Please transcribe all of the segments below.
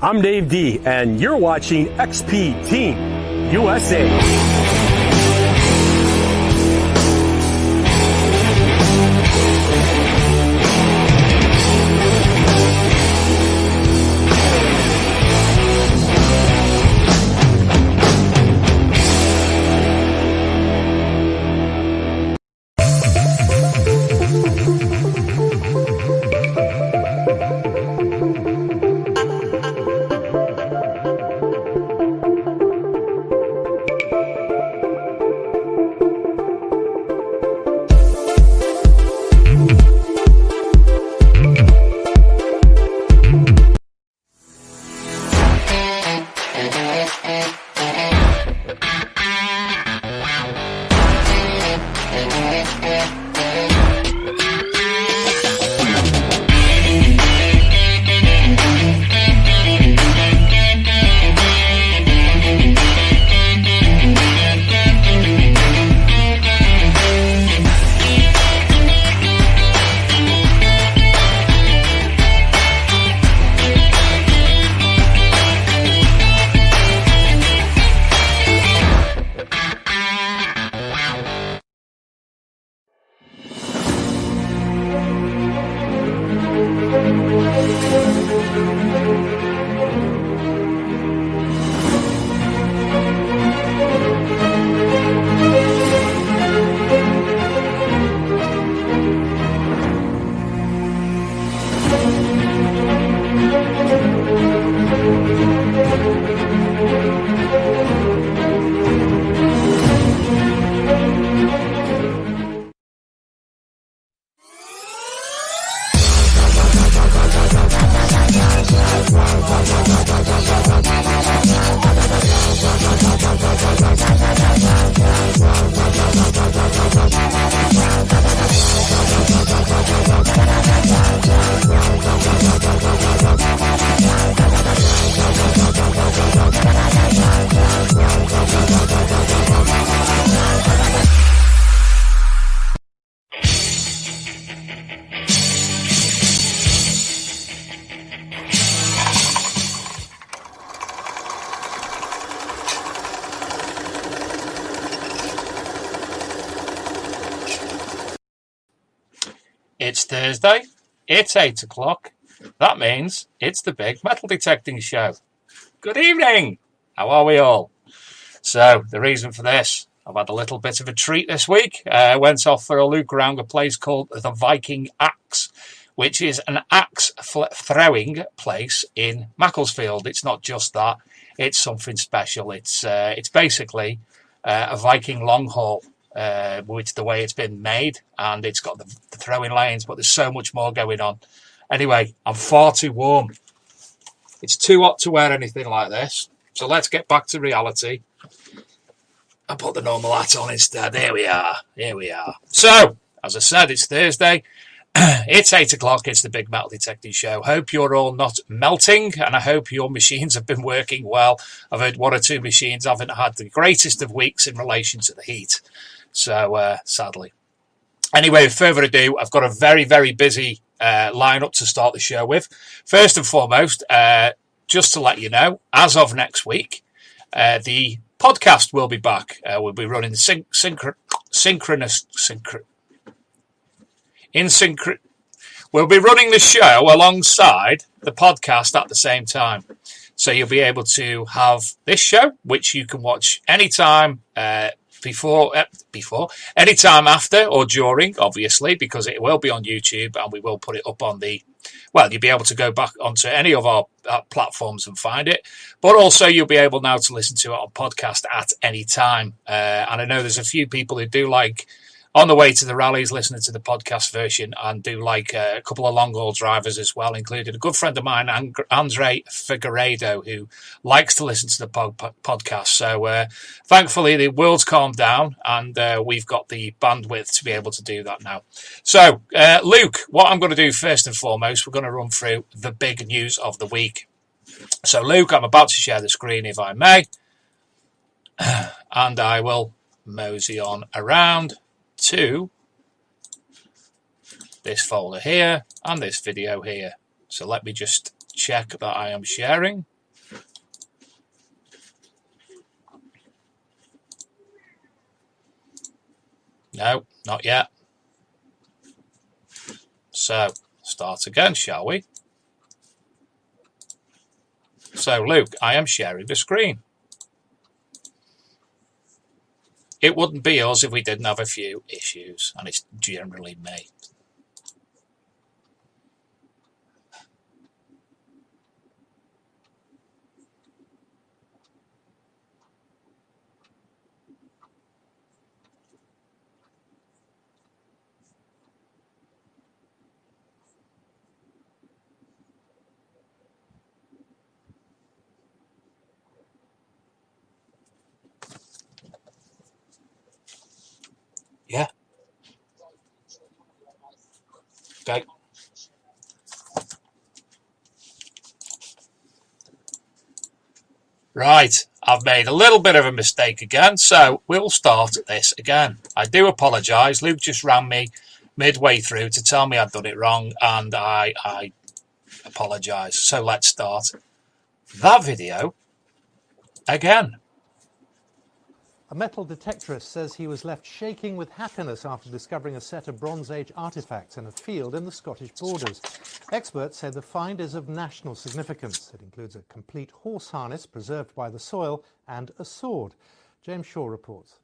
I'm Dave D, and you're watching XP Team USA. It's Thursday, it's 8 o'clock. That means it's the Big Metal Detecting Show. Good evening! How are we all? So, the reason for this, I've had a little bit of a treat this week. I went off for a look around a place called the Viking Axe, which is an axe throwing place in Macclesfield. It's not just that, it's something special. It's basically a Viking long haul. With the way it's been made, and it's got the throwing lanes, but there's so much more going on. Anyway, I'm far too warm. It's too hot to wear anything like this, so let's get back to reality and put the normal hat on instead. Here we are. So, as I said, it's Thursday. It's 8 o'clock. It's the Big Metal Detecting Show. Hope you're all not melting, and I hope your machines have been working well. I've heard one or two machines haven't had the greatest of weeks in relation to the heat. So, sadly. Anyway, without further ado, I've got a very, very busy lineup to start the show with. First and foremost, just to let you know, as of next week, the podcast will be back. We'll be running We'll be running the show alongside the podcast at the same time. So you'll be able to have this show, which you can watch anytime anytime after or during, obviously, because it will be on YouTube and we will put it up on you'll be able to go back onto any of our platforms and find it. But also you'll be able now to listen to it on podcast at any time. And I know there's a few people who do like on the way to the rallies, listening to the podcast version, and do like a couple of long haul drivers as well, including a good friend of mine, Andre Figueiredo, who likes to listen to the podcast. So thankfully, the world's calmed down, and we've got the bandwidth to be able to do that now. So, Luke, what I'm going to do first and foremost, we're going to run through the big news of the week. So, Luke, I'm about to share the screen, if I may, and I will mosey on around to this folder here and this video here. So let me just check that I am sharing. No, not yet. So, start again, shall we? So, Luke, I am sharing the screen. It wouldn't be us if we didn't have a few issues, and it's generally me. Yeah. Okay. Right, I've made a little bit of a mistake again, so we'll start this again. I do apologise. Luke just ran me midway through to tell me I'd done it wrong, and I apologise. So let's start that video again. A metal detectorist says he was left shaking with happiness after discovering a set of Bronze Age artefacts in a field in the Scottish borders. Experts say the find is of national significance. It includes a complete horse harness preserved by the soil and a sword. James Shaw reports.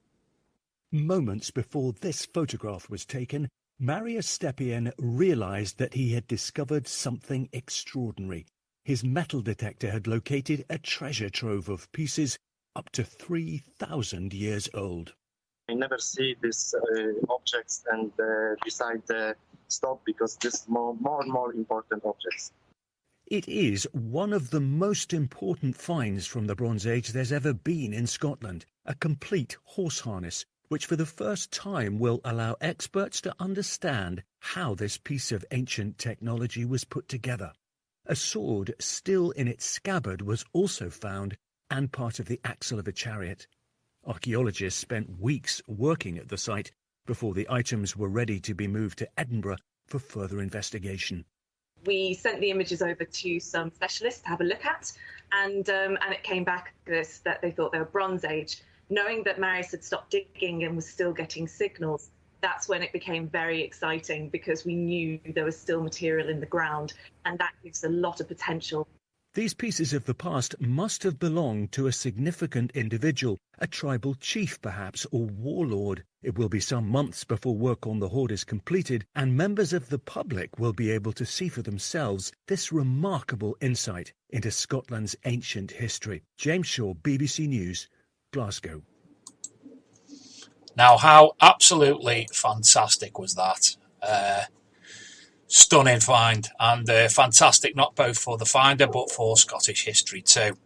Moments before this photograph was taken, Marius Stepien realised that he had discovered something extraordinary. His metal detector had located a treasure trove of pieces up to 3,000 years old. I never see these objects and decide to stop because this is more and more important objects. It is one of the most important finds from the Bronze Age there's ever been in Scotland, a complete horse harness, which for the first time will allow experts to understand how this piece of ancient technology was put together. A sword still in its scabbard was also found, and part of the axle of a chariot. Archaeologists spent weeks working at the site before the items were ready to be moved to Edinburgh for further investigation. We sent the images over to some specialists to have a look at, and it came back that they thought they were Bronze Age. Knowing that Marius had stopped digging and was still getting signals, that's when it became very exciting, because we knew there was still material in the ground, and that gives a lot of potential. These pieces of the past must have belonged to a significant individual, a tribal chief perhaps, or warlord. It will be some months before work on the hoard is completed, and members of the public will be able to see for themselves this remarkable insight into Scotland's ancient history. James Shaw, BBC News, Glasgow. Now, how absolutely fantastic was that? Stunning find, and fantastic not both for the finder but for Scottish history too.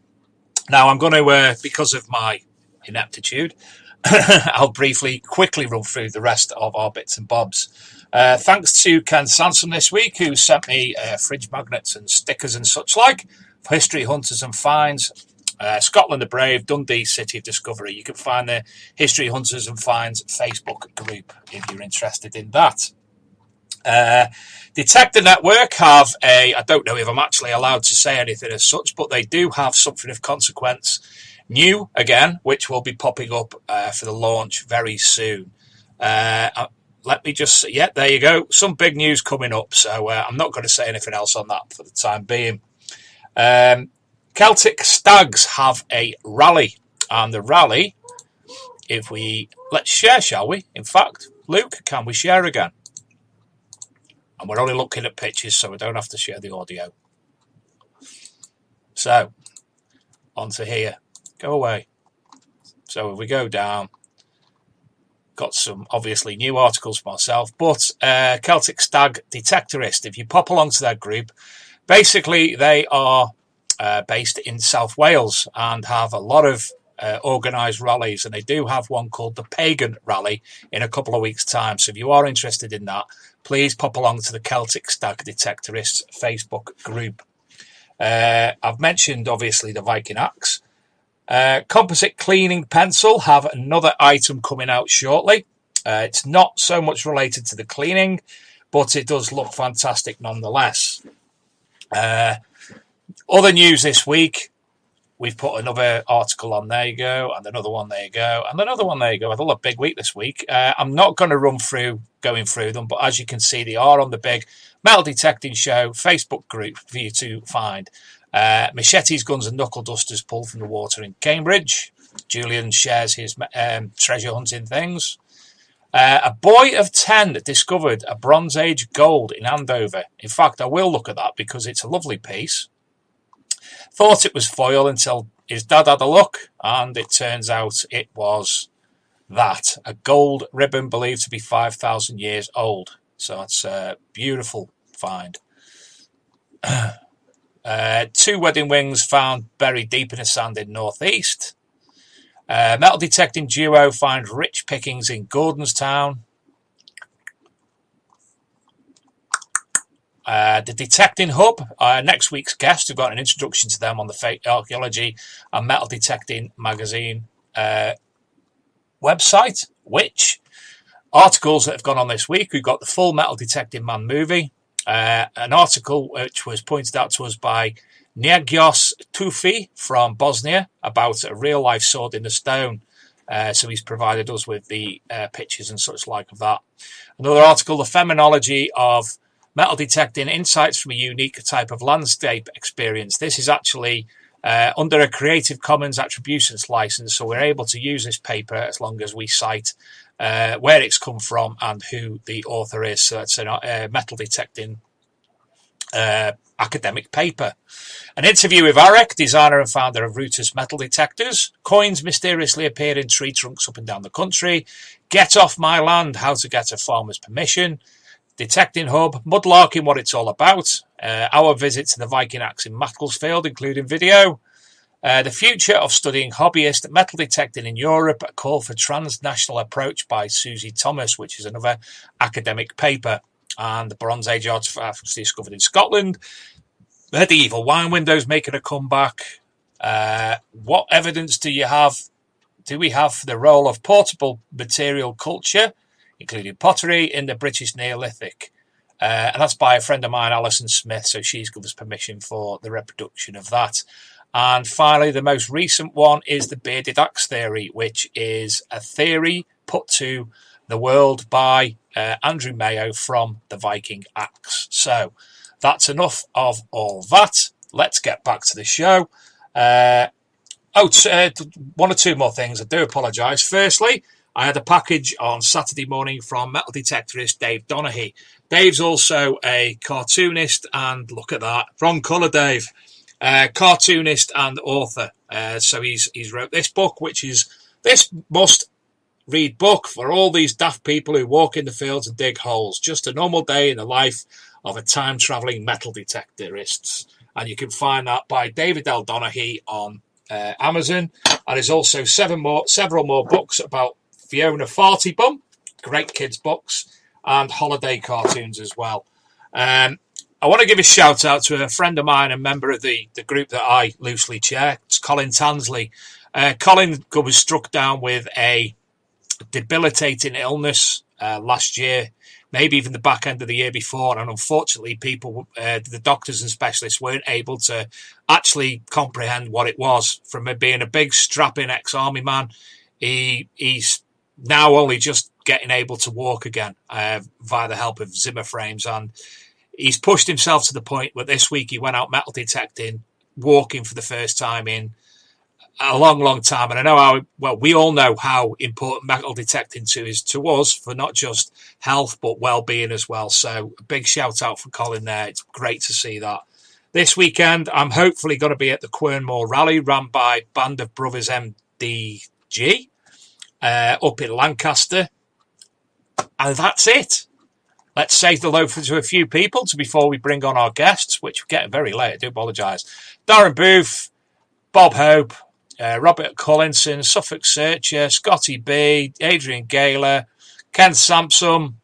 Now I'm going to, because of my ineptitude, I'll quickly run through the rest of our bits and bobs. Thanks to Ken Sansom this week, who sent me fridge magnets and stickers and such like for History Hunters and Finds. Scotland the Brave, Dundee City of Discovery. You can find the History Hunters and Finds Facebook group if you're interested in that. Detector Network have I don't know if I'm actually allowed to say anything as such, but they do have something of consequence new again, which will be popping up for the launch very soon. Let me just, there you go. Some big news coming up, so I'm not going to say anything else on that for the time being. Celtic Stags have a rally, and the rally, let's share, shall we? In fact, Luke, can we share again? And we're only looking at pictures, so we don't have to share the audio. So, onto here. Go away. So if we go down, got some obviously new articles for myself, but Celtic Stag Detectorist, if you pop along to that group, basically they are based in South Wales and have a lot of organised rallies, and they do have one called the Pagan Rally in a couple of weeks' time. So if you are interested in that, please pop along to the Celtic Stag Detectorists Facebook group. I've mentioned, obviously, the Viking Axe. Composite Cleaning Pencil have another item coming out shortly. It's not so much related to the cleaning, but it does look fantastic nonetheless. Other news this week, we've put another article on. There you go, and another one. There you go, and another one. There you go. I've had a big week this week. I'm not going to run through going through them, but as you can see, they are on the big Metal Detecting Show Facebook group for you to find. Machetes, Guns and Knuckle Dusters pulled from the water in Cambridge. Julian shares his treasure hunting things. A boy of 10 discovered a Bronze Age gold in Andover. In fact, I will look at that because it's a lovely piece. Thought it was foil until his dad had a look, and it turns out it was that. A gold ribbon believed to be 5,000 years old. So that's a beautiful find. 2 wedding rings found buried deep in the sand in northeast. Metal detecting duo find rich pickings in Gordonstown. The Detecting Hub, next week's guest, we've got an introduction to them on the Fake Archaeology and Metal Detecting magazine website. Which articles that have gone on this week? We've got the full Metal Detecting Man movie, an article which was pointed out to us by Negios Tufi from Bosnia about a real-life sword in the stone. So he's provided us with the pictures and such like of that. Another article, The Feminology of Metal Detecting, Insights from a Unique Type of Landscape Experience. This is actually under a Creative Commons Attributions license, so we're able to use this paper as long as we cite where it's come from and who the author is. So it's a metal detecting academic paper. An interview with Arek, designer and founder of Rutus Metal Detectors. Coins mysteriously appear in tree trunks up and down the country. Get Off My Land, how to get a farmer's permission. Detecting Hub, mudlarking, what it's all about. Our visit to the Viking Axe in Macclesfield, including video. The future of studying hobbyist metal detecting in Europe, a call for transnational approach by Susie Thomas, which is another academic paper. And the Bronze Age artifacts discovered in Scotland. Medieval wine windows making a comeback. What evidence do we have for the role of portable material culture, including pottery, in the British Neolithic? And that's by a friend of mine, Alison Smith, so she's given us permission for the reproduction of that. And finally, the most recent one is the bearded axe theory, which is a theory put to the world by Andrew Mayo from the Viking Axe. So that's enough of all that. Let's get back to the show. One or two more things. I do apologise. Firstly, I had a package on Saturday morning from metal detectorist Dave Donaghy. Dave's also a cartoonist, and look at that. Wrong colour, Dave. Cartoonist and author. So he's wrote this book, which is this must-read book for all these daft people who walk in the fields and dig holes. Just a normal day in the life of a time-travelling metal detectorist. And you can find that by David L. Donaghy on Amazon. And there's also several more books about Fiona Fartybum, great kids books, and holiday cartoons as well. I want to give a shout out to a friend of mine, a member of the group that I loosely chair. It's Colin Tansley. Colin was struck down with a debilitating illness last year, maybe even the back end of the year before, and unfortunately people, the doctors and specialists weren't able to actually comprehend what it was. From being a big strapping ex-army man, he's now only just getting able to walk again via the help of Zimmer frames, and he's pushed himself to the point where this week he went out metal detecting, walking for the first time in a long time. And I know we all know how important metal detecting is to us for not just health but well-being as well. So a big shout out for Colin there. It's great to see that. This weekend I'm hopefully going to be at the Quernmore Rally run by Band of Brothers MDG up in Lancaster, and that's it. Let's say hello to a few people before we bring on our guests, which we're getting very late. I do apologise. Darren Booth, Bob Hope, Robert Collinson, Suffolk Searcher, Scotty B, Adrian Gaylor, Ken Sampson,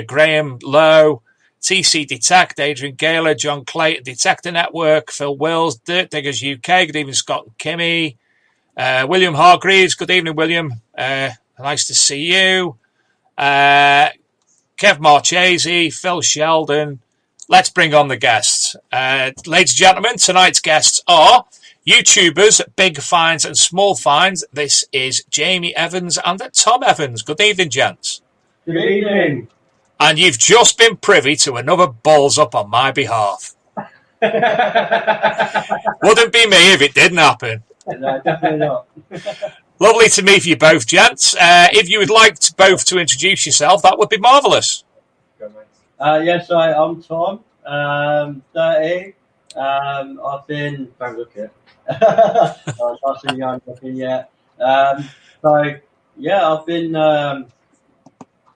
Graham Lowe, TC Detect, Adrian Gaylor, John Clayton, Detector Network, Phil Wills, Dirt Diggers UK, good evening Scott and Kimmy, William Hargreaves, good evening William, nice to see you, Kev Marchese, Phil Sheldon. Let's bring on the guests. Ladies and gentlemen, tonight's guests are YouTubers, big finds and small finds. This is Jamie Evans and Tom Evans. Good evening, gents. Good evening. And you've just been privy to another balls up on my behalf. Wouldn't be me if it didn't happen. No, definitely not. Lovely to meet you both, gents. If you would like to both to introduce yourself, that would be marvellous. Yes, I'm Tom. 30. I've been. Don't look it. I'm not too young looking yet. So yeah, I've been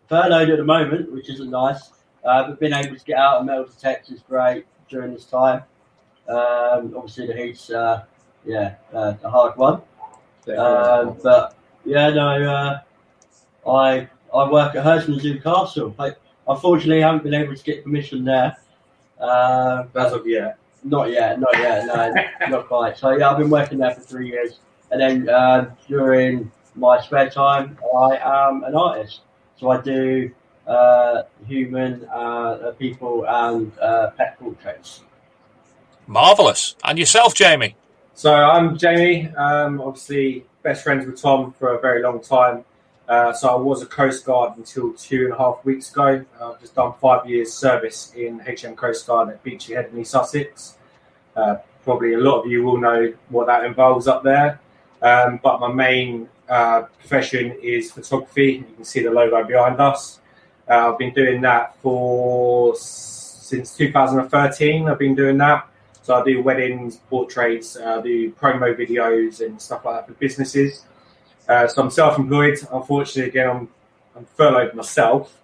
furloughed at the moment, which isn't nice. But being able to get out and metal detect is great during this time. Obviously the heat's a hard one. But yeah, no, I work at Hersham Zoo Castle. Unfortunately, I haven't been able to get permission there. As of yet. Not yet, no, not quite. So yeah, I've been working there for 3 years, and then during my spare time, I am an artist. So I do human, people, and pet portraits. Marvellous. And yourself, Jamie? So I'm Jamie, obviously best friends with Tom for a very long time. So I was a Coast Guard until 2.5 weeks ago. I've just done 5 years service in HM Coast Guard at Beachy Head in East Sussex. Probably a lot of you will know what that involves up there. But my main profession is photography. You can see the logo behind us. I've been doing that since 2013. I've been doing that. So I do weddings, portraits, I do promo videos and stuff like that for businesses. So I'm self-employed. Unfortunately, again, I'm furloughed myself.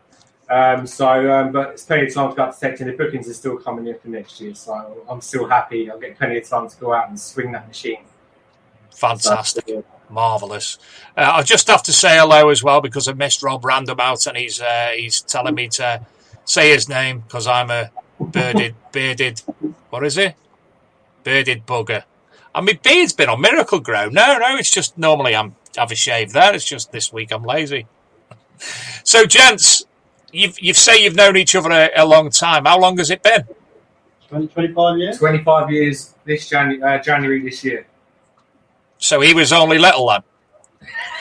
But it's plenty of time to go out detecting. The bookings are still coming in for next year. So I'm still happy. I'll get plenty of time to go out and swing that machine. Fantastic. Marvellous. I just have to say hello as well because I missed Rob Random out and he's telling me to say his name because I'm a bearded, what is it? Bearded bugger. And my beard's been on Miracle Grow. No, it's just normally I have a shave there. It's just this week I'm lazy. So, gents, you've said you've known each other a long time. How long has it been? 25 years. 25 years this January this year. So he was only little then.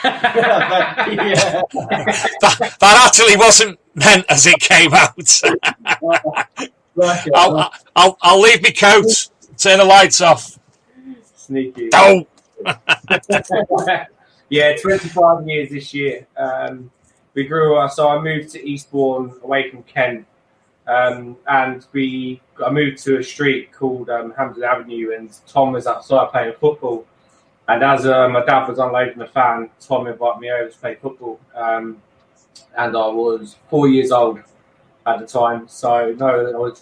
Yeah. that actually wasn't meant as it came out. I'll leave my coat. Turn the lights off. Sneaky. Don't. Yeah, 25 years this year. We grew up, so I moved to Eastbourne away from Kent. And I moved to a street called Hampton Avenue, and Tom was outside playing football. And as my dad was unloading the fan, Tom invited me over to play football. And I was 4 years old at the time. So, no, I was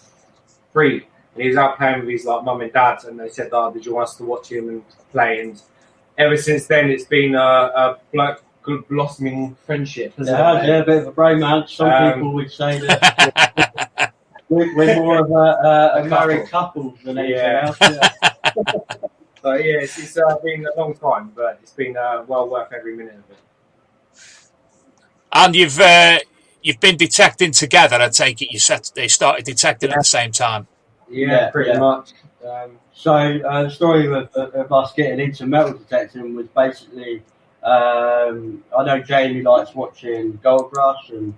3. And he was out playing with his mum and dad, and they said, did you want us to watch him and play? And ever since then, it's been a good blossoming friendship. Yeah, a bit of a bromance. Some people would say that we're more of a married couple than anything else. Yeah. So yeah, it's been a long time, but it's been well worth every minute of it. And you've been detecting together. I take it they started detecting at the same time. Yeah, pretty much. So the story of us getting into metal detecting was basically, I know Jamie likes watching Gold Rush and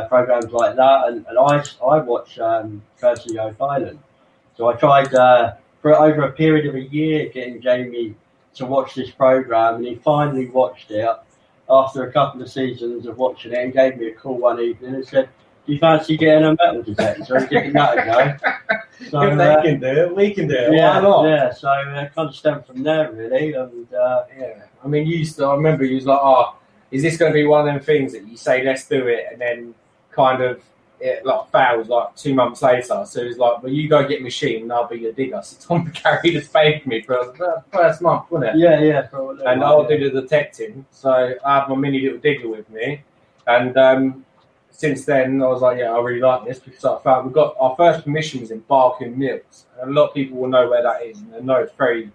programs like that, and I watch Cursey Oak Island. So I tried for over a period of a year getting Jamie to watch this program, and he finally watched it after a couple of seasons of watching it and gave me a call one evening and said, do you fancy getting a metal detector and giving that a go? So, if they can do it, we can do it. Yeah, why not? Yeah, so it kind of stemmed from there, really. And yeah, I mean, I remember you was like, is this going to be one of them things that you say, let's do it, and then kind of it fails 2 months later. So it's like, well, you go get a machine and I'll be your digger. So Tom carried the spade for me for the first month, wasn't it? Yeah. And I'll do the detecting. So I have my mini little digger with me. And since then, I was like, yeah, I really like this because I found we've got our first permission was in Barking Mills. And a lot of people will know where that is. And they know it's a very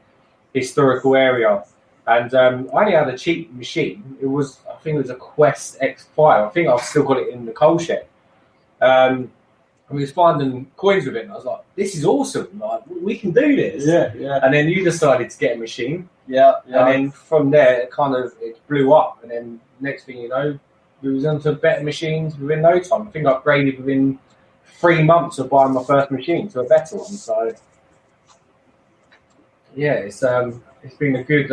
historical area. And I only had a cheap machine. I think it was a Quest X5. I think I've still got it in the coal shed. and we was finding coins with it. And I was like, "This is awesome! Like, we can do this." Yeah. And then you decided to get a machine, Yeah. and then from there, it blew up. And then next thing you know, we was onto better machines within no time. I think I upgraded within 3 months of buying my first machine to a better one. So yeah, it's been a good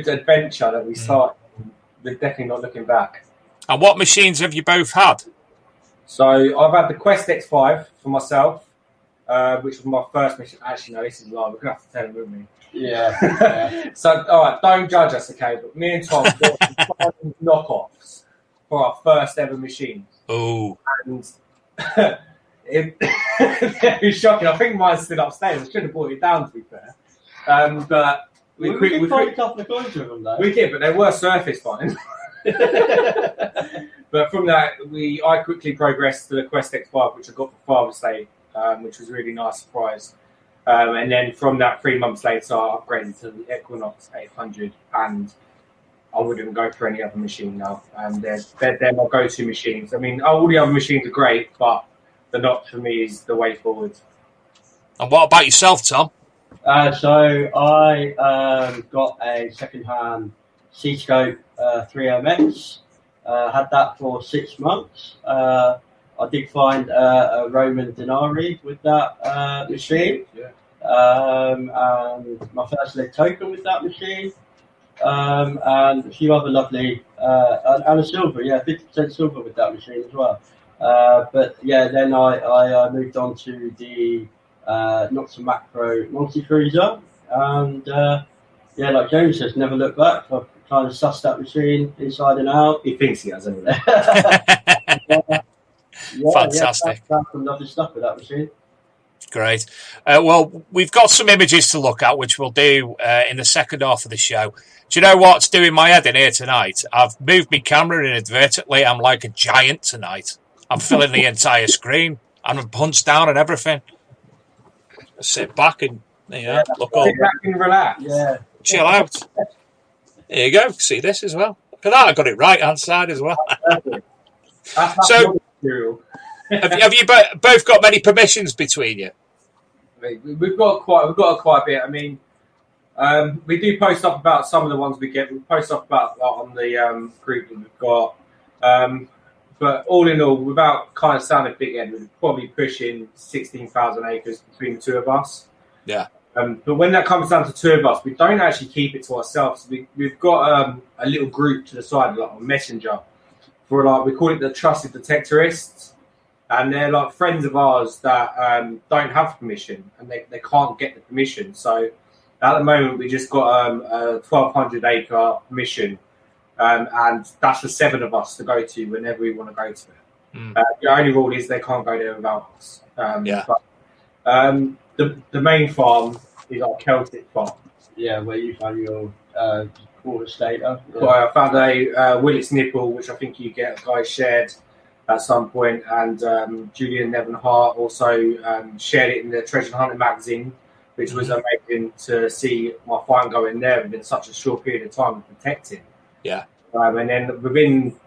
adventure that we started. We're definitely not looking back. And what machines have you both had? So I've had the Quest X5 for myself, which was my first machine. Actually, no, this is live. We're gonna have to tell them with me. Yeah. So all right, don't judge us, okay? But me and Tom bought some knockoffs for our first ever machine. Oh, And it was shocking. I think mine's still upstairs. I should have brought it down, to be fair. But we did find a couple of coins with them, though. we did, but they were surface fine. But from that, I quickly progressed to the Quest X5, which I got for Father's Day, which was a really nice surprise. And then from that, 3 months later, I upgraded to the Equinox 800, and I wouldn't go for any other machine now. They're my go-to machines. I mean, all the other machines are great, but the Nox for me is the way forward. and what about yourself, Tom? So I got a second-hand C-Scope 3MX. Had that for 6 months. I did find a Roman Denari with that machine. Yeah. And my first lead token with that machine. And a few other lovely, and a silver, 50% silver with that machine as well. But yeah, then I moved on to the Nox Macro multi-cruiser. And like James says, never look back. I've kind of sussed that machine inside and out. He thinks he has, anyway. Fantastic. Found some lovely stuff with that machine. Great. Well, we've got some images to look at, which we'll do in the second half of the show. Do you know what's doing my head in here tonight? I've moved my camera inadvertently. I'm like a giant tonight. I'm filling the entire screen. I'm punched down and everything. Sit back and look up. Sit back and relax. Yeah. Chill out. There you go. See this as well. Look at that. I got it right hand side as well. That's So- material. Have you both got many permissions between you? We've got quite a bit. I mean, we do post up about some of the ones we get. We post up about on the group that we've got. But all in all, without kind of sounding big-headed, we're probably pushing 16,000 acres between the two of us. Yeah. But when that comes down to two of us, we don't actually keep it to ourselves. We've got a little group to the side, like a messenger, for we call it the Trusted Detectorists. And they're like friends of ours that don't have permission, and they can't get the permission. So at the moment, we just got a 1,200 acre permission, and that's for 7 of us to go to whenever we want to go to it. The only rule is they can't go there without us. But the main farm is our Celtic farm. Yeah, where you found your quarter stater. So I found a Willits nipple, which I think you get guys shared at some point, and Julian Nevin Hart also shared it in the Treasure Hunter magazine, which was amazing to see my find go in there within such a short period of time and protecting. Yeah. And then within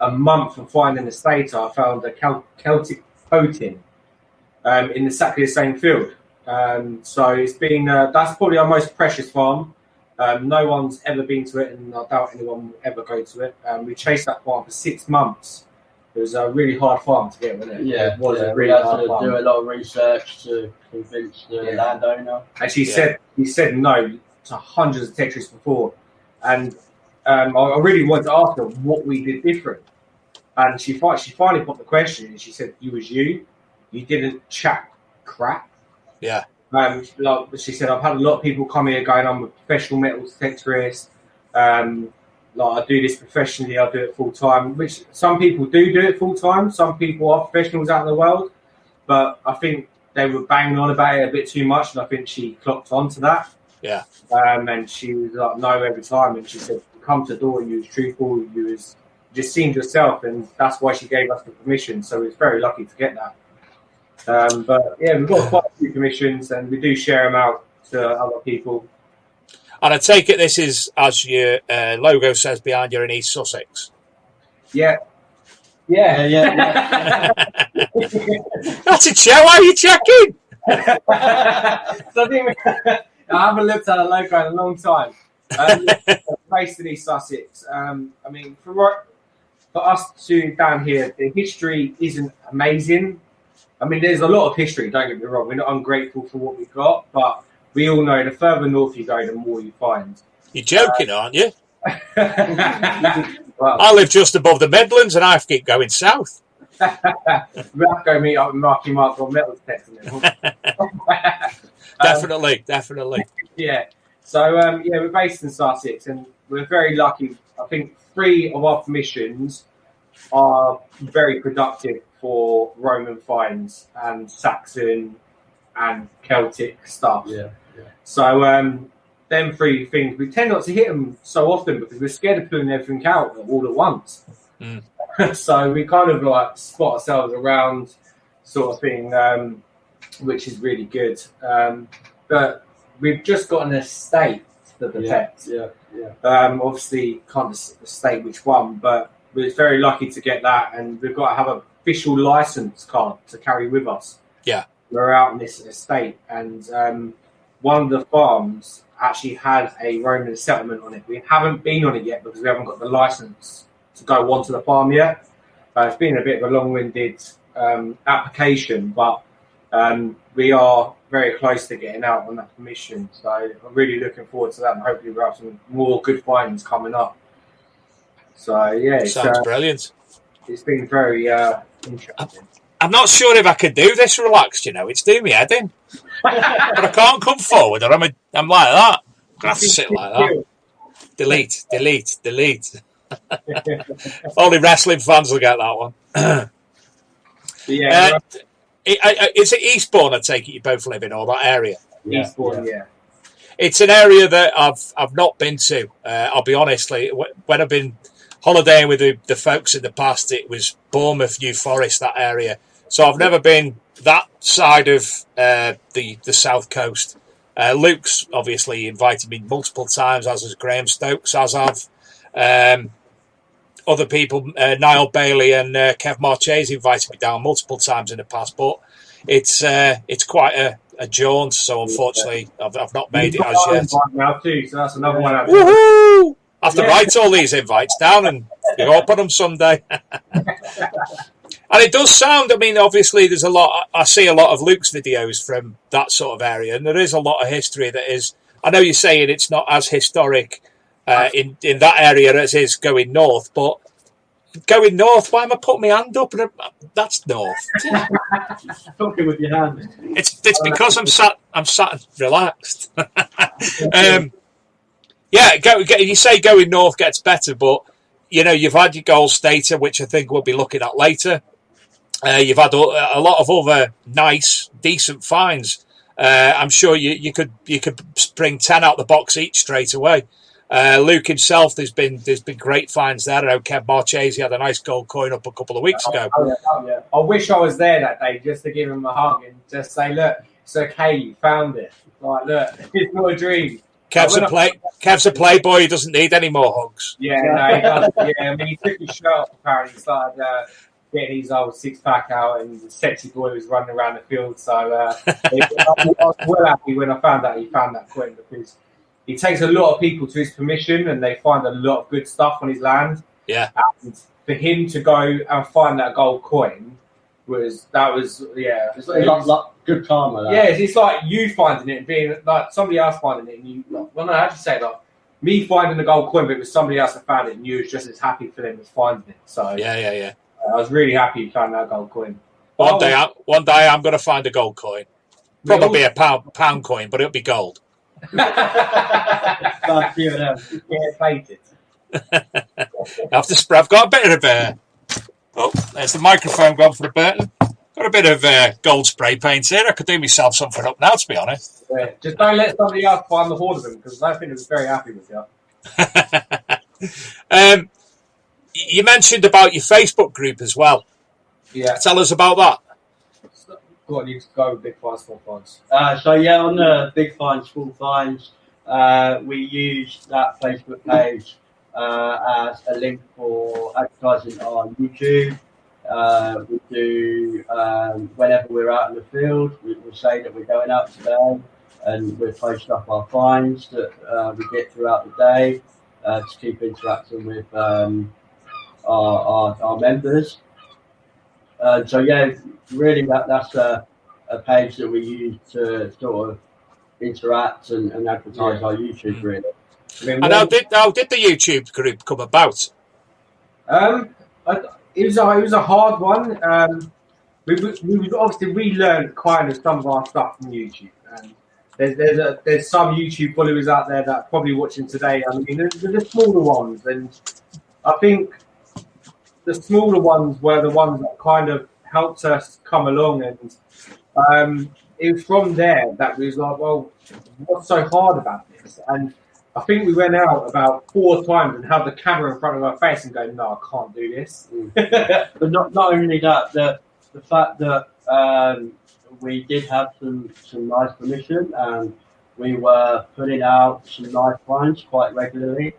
a month of finding the stator, I found a Celtic coating in exactly the same field. So it's been that's probably our most precious farm. No one's ever been to it, and I doubt anyone will ever go to it. We chased that farm for 6 months. It was a really hard farm to get, wasn't it? Yeah, it was a we really had hard to farm. do a lot of research to convince the landowner. And he said no to hundreds of Tetris before, and I really wanted to ask her what we did different. And she finally put the question, and she said, "You didn't chat crap." Yeah. Like she said, I've had a lot of people come here going on with professional metal detectorists. Like I do this professionally, I do it full time, which some people do it full time. Some people are professionals out in the world, but I think they were banging on about it a bit too much, and I think she clocked onto that. Yeah. And she was like, no, every time, and she said, come to the door, you was truthful, you just seemed yourself, and that's why she gave us the permission. So we was very lucky to get that. But yeah, we've got quite a few permissions, and we do share them out to other people. And I take it this is, as your logo says behind you, in East Sussex. Yeah. Yeah. That's a show. How are you checking? I haven't looked at a logo in a long time. Based in East Sussex. I mean, for us two down here, the history isn't amazing. I mean, there's a lot of history, don't get me wrong. We're not ungrateful for what we've got, but we all know the further north you go, the more you find. You're joking, aren't you? Well, I live just above the Midlands and I have to keep going south. we have to go meet up with Marky Mark on metal detecting. Definitely. Yeah. So, we're based in Sussex and we're very lucky. I think 3 of our permissions are very productive for Roman finds and Saxon and Celtic stuff. Yeah. So, them 3 things, we tend not to hit them so often because we're scared of pulling everything out all at once. So we kind of like spot ourselves around sort of thing, which is really good. But we've just got an estate to protect. Yeah. Obviously, can't state which one, but we're very lucky to get that, and we've got to have an official license card to carry with us. Yeah. We're out in this estate, and one of the farms actually had a Roman settlement on it. We haven't been on it yet because we haven't got the license to go onto the farm yet. It's been a bit of a long-winded application, but we are very close to getting out on that permission. So I'm really looking forward to that, and hopefully we'll have some more good finds coming up. So yeah, Sounds brilliant. It's been very interesting. I'm not sure if I could do this relaxed, it's doing me head in. But I can't come forward or I'm like that. I'm going to have to sit like that. Delete. Only wrestling fans will get that one. Yeah. Is it Eastbourne, I take it you both live in, or that area? Eastbourne, yeah. It's an area that I've not been to. I'll be honest, when I've been holidaying with the folks in the past, it was Bournemouth, New Forest, that area. So I've never been that side of the south coast. Luke's obviously invited me multiple times, as has Graham Stokes, as have other people. Niall Bailey and Kev Marchese invited me down multiple times in the past, but it's quite a jaunt. So unfortunately, I've not made it as yet. Now too, so that's another one. Woohoo! I have to write all these invites down and go up on them someday. And it does sound, I mean, obviously there's I see a lot of Luke's videos from that sort of area, and there is a lot of history that is, I know you're saying it's not as historic in that area as is going north, but going north, why am I putting my hand up? That's north. Talking with your hand. It's because I'm sat relaxed. You say going north gets better, but you've had your Gold Stater, which I think we'll be looking at later. You've had a lot of other nice, decent finds. I'm sure you could bring 10 out the box each straight away. Luke himself, there's been great finds there. I know Kev Marchese had a nice gold coin up a couple of weeks ago. Yeah. I wish I was there that day just to give him a hug and just say, look, it's okay, you found it. Like, look, it's not a dream. Kev's a playboy. He doesn't need any more hugs. Yeah, no, he does. Yeah, I mean, he took his shirt off, apparently. He started getting his old six-pack out, and the sexy boy was running around the field. So I was well happy when I found out he found that coin, because he takes a lot of people to his permission, and they find a lot of good stuff on his land. Yeah. And for him to go and find that gold coin was It's like good karma. That. Yeah, it's like you finding it and being like somebody else finding it, and you. Well, no, how'd you say that? Me finding the gold coin, but it was somebody else that found it, and you was just as happy for them as finding it. So yeah. I was really happy you found that gold coin. One day I'm going to find a gold coin. Probably a pound coin, but it'll be gold. Bad few of them. Yeah, plated. I've got a bit of there's the microphone gone for the Burton. Got a bit of gold spray paint here. I could do myself something up now, to be honest. Yeah, just don't let somebody else find the hoard of them, because I think it's very happy with you. You mentioned about your Facebook group as well. Yeah. Tell us about that. Go on, you go with Big Finds, Small Finds. On the Big Finds, Small Finds, we use that Facebook page as a link for advertising on YouTube, We do whenever we're out in the field, we'll say that we're going out today, and we'll post up our finds that we get throughout the day to keep interacting with our members. So yeah, really that's a page that we use to sort of interact and advertise our YouTube, really. And how did the YouTube group come about? It was a hard one. We obviously relearned kind of some of our stuff from YouTube. There's some YouTube followers out there that are probably watching today. I mean, there's the smaller ones, and I think the smaller ones were the ones that kind of helped us come along, and it was from there that we was like, well, what's so hard about this? And I think we went out about 4 times and had the camera in front of our face and go, no, I can't do this. But not only that, the fact that we did have some nice permission, and we were putting out some nice finds quite regularly.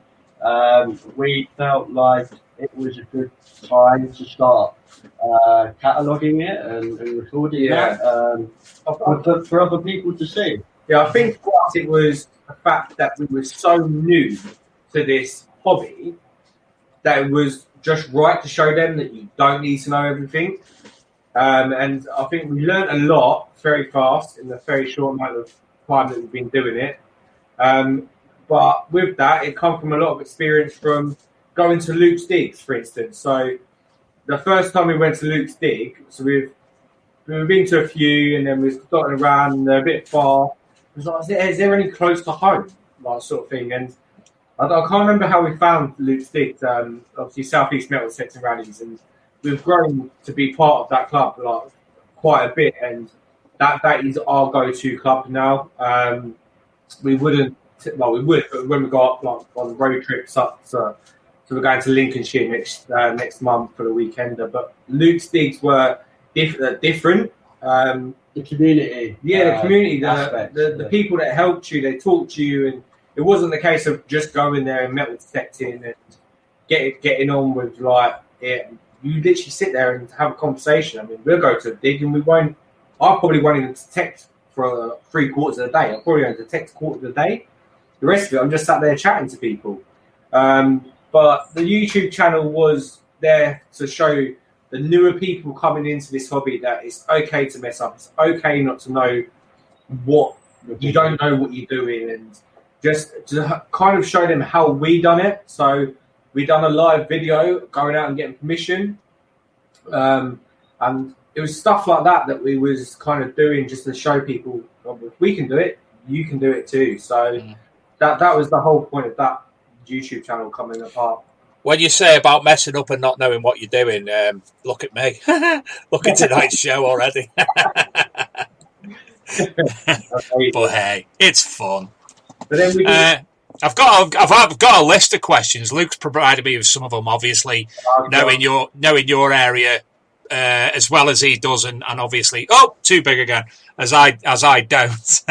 We felt like it was a good time to start cataloguing it and recording that for other people to see. Yeah, I think for us it was the fact that we were so new to this hobby that it was just right to show them that you don't need to know everything. And I think we learned a lot very fast in the very short amount of time that we've been doing it. But with that, it comes from a lot of experience from going to Luke's Digs, for instance. So the first time we went to Luke's Dig, so we've been to a few, and then we've gotten around, and they're a bit far. It was like, is there any close to home, like sort of thing? And I can't remember how we found Luke's Digs. Obviously, Southeast Metal Detecting Rallies, and we've grown to be part of that club like quite a bit, and that is our go-to club now. We would, but when we go up like on road trips up to, so we're going to Lincolnshire next month for the weekender. But Luke's Digs were different. The community, the community, aspect, the people that helped you, they talked to you, and it wasn't the case of just going there and metal detecting and getting on with like it. You literally sit there and have a conversation. I mean, we'll go to a dig and I probably won't even detect for 3/4 of the day. I'll probably only detect 1/4 of the day. The rest of it, I'm just sat there chatting to people. But the YouTube channel was there to show the newer people coming into this hobby that it's okay to mess up. It's okay not to know what you don't know what you're doing, and just to kind of show them how we done it. So we done a live video going out and getting permission, and it was stuff like that we was kind of doing just to show people, oh, if we can do it, you can do it too. So that was the whole point of that YouTube channel coming apart. When you say about messing up and not knowing what you're doing, look at me. Look at tonight's show already. But hey, it's fun. But then I've got a list of questions. Luke's provided me with some of them. Obviously, knowing your area as well as he does, and obviously, too big again. As I don't.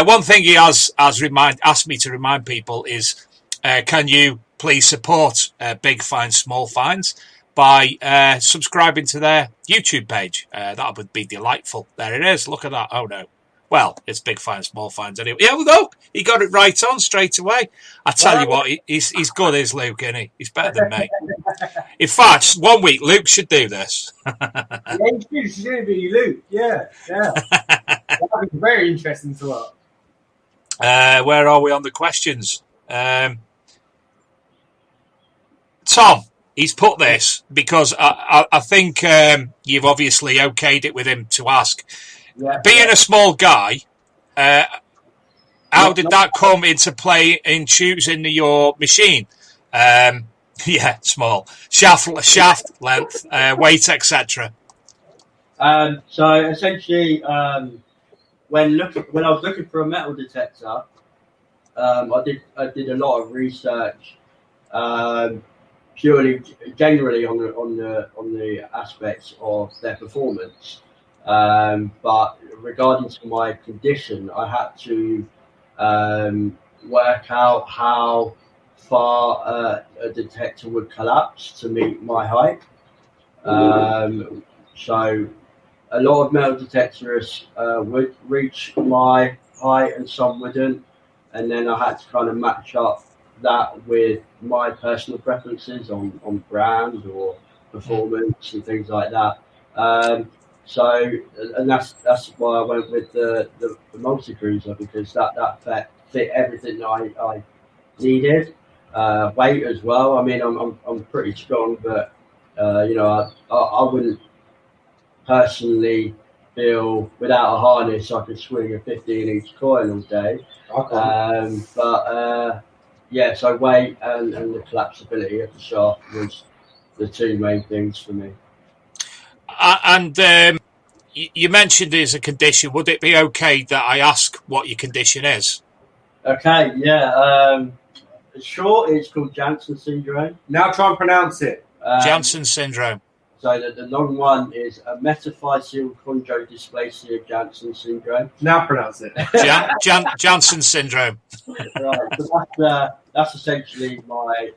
One thing he has asked me to remind people is, can you please support Big Finds, Small Finds by subscribing to their YouTube page? That would be delightful. There it is. Look at that. Oh no. Well, it's Big Finds, Small Finds anyway. Yeah, well, he got it right on straight away. I tell you what, he's good as Luke, isn't he? He's better than me. In fact, one week Luke should do this. Yeah, he should be Luke. Yeah. That'd be very interesting to watch. Where are we on the questions? Tom, he's put this because I think you've obviously okayed it with him to ask. Yeah, Being a small guy, how did that come into play in choosing your machine? Small. Shaft length, weight, etc. So essentially, when I was looking for a metal detector, I did a lot of research, generally on the aspects of their performance. But regarding to my condition, I had to work out how far a detector would collapse to meet my height. So a lot of metal detectors would reach my height and some wouldn't. And then I had to kind of match up that with my personal preferences on brand or performance and things like that. And that's why I went with the multi-cruiser, because that fit everything that I needed. Weight as well. I mean, I'm pretty strong, but I wouldn't personally feel without a harness I could swing a 15-inch coil all day. Okay. So weight and the collapsibility of the shaft was the two main things for me. You mentioned there's a condition. Would it be okay that I ask what your condition is? Okay, yeah. Short, it's called Janssen syndrome. Now try and pronounce it. Janssen syndrome. So the long one is a metaphyseal chondrodysplasia Janssen syndrome. Now pronounce it. Janssen syndrome. Right. So that's essentially my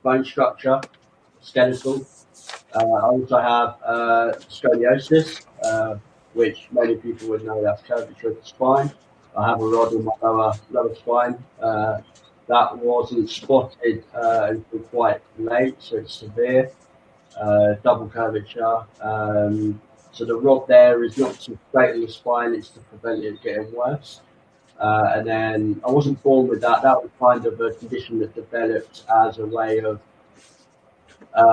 bone structure, skeletal. I also have scoliosis, which many people would know that's curvature of the spine. I have a rod in my lower spine. That wasn't spotted until quite late, so it's severe. Double curvature. So the rod there is not to straighten the spine, it's to prevent it getting worse. And then I wasn't born with that. That was kind of a condition that developed as a way of,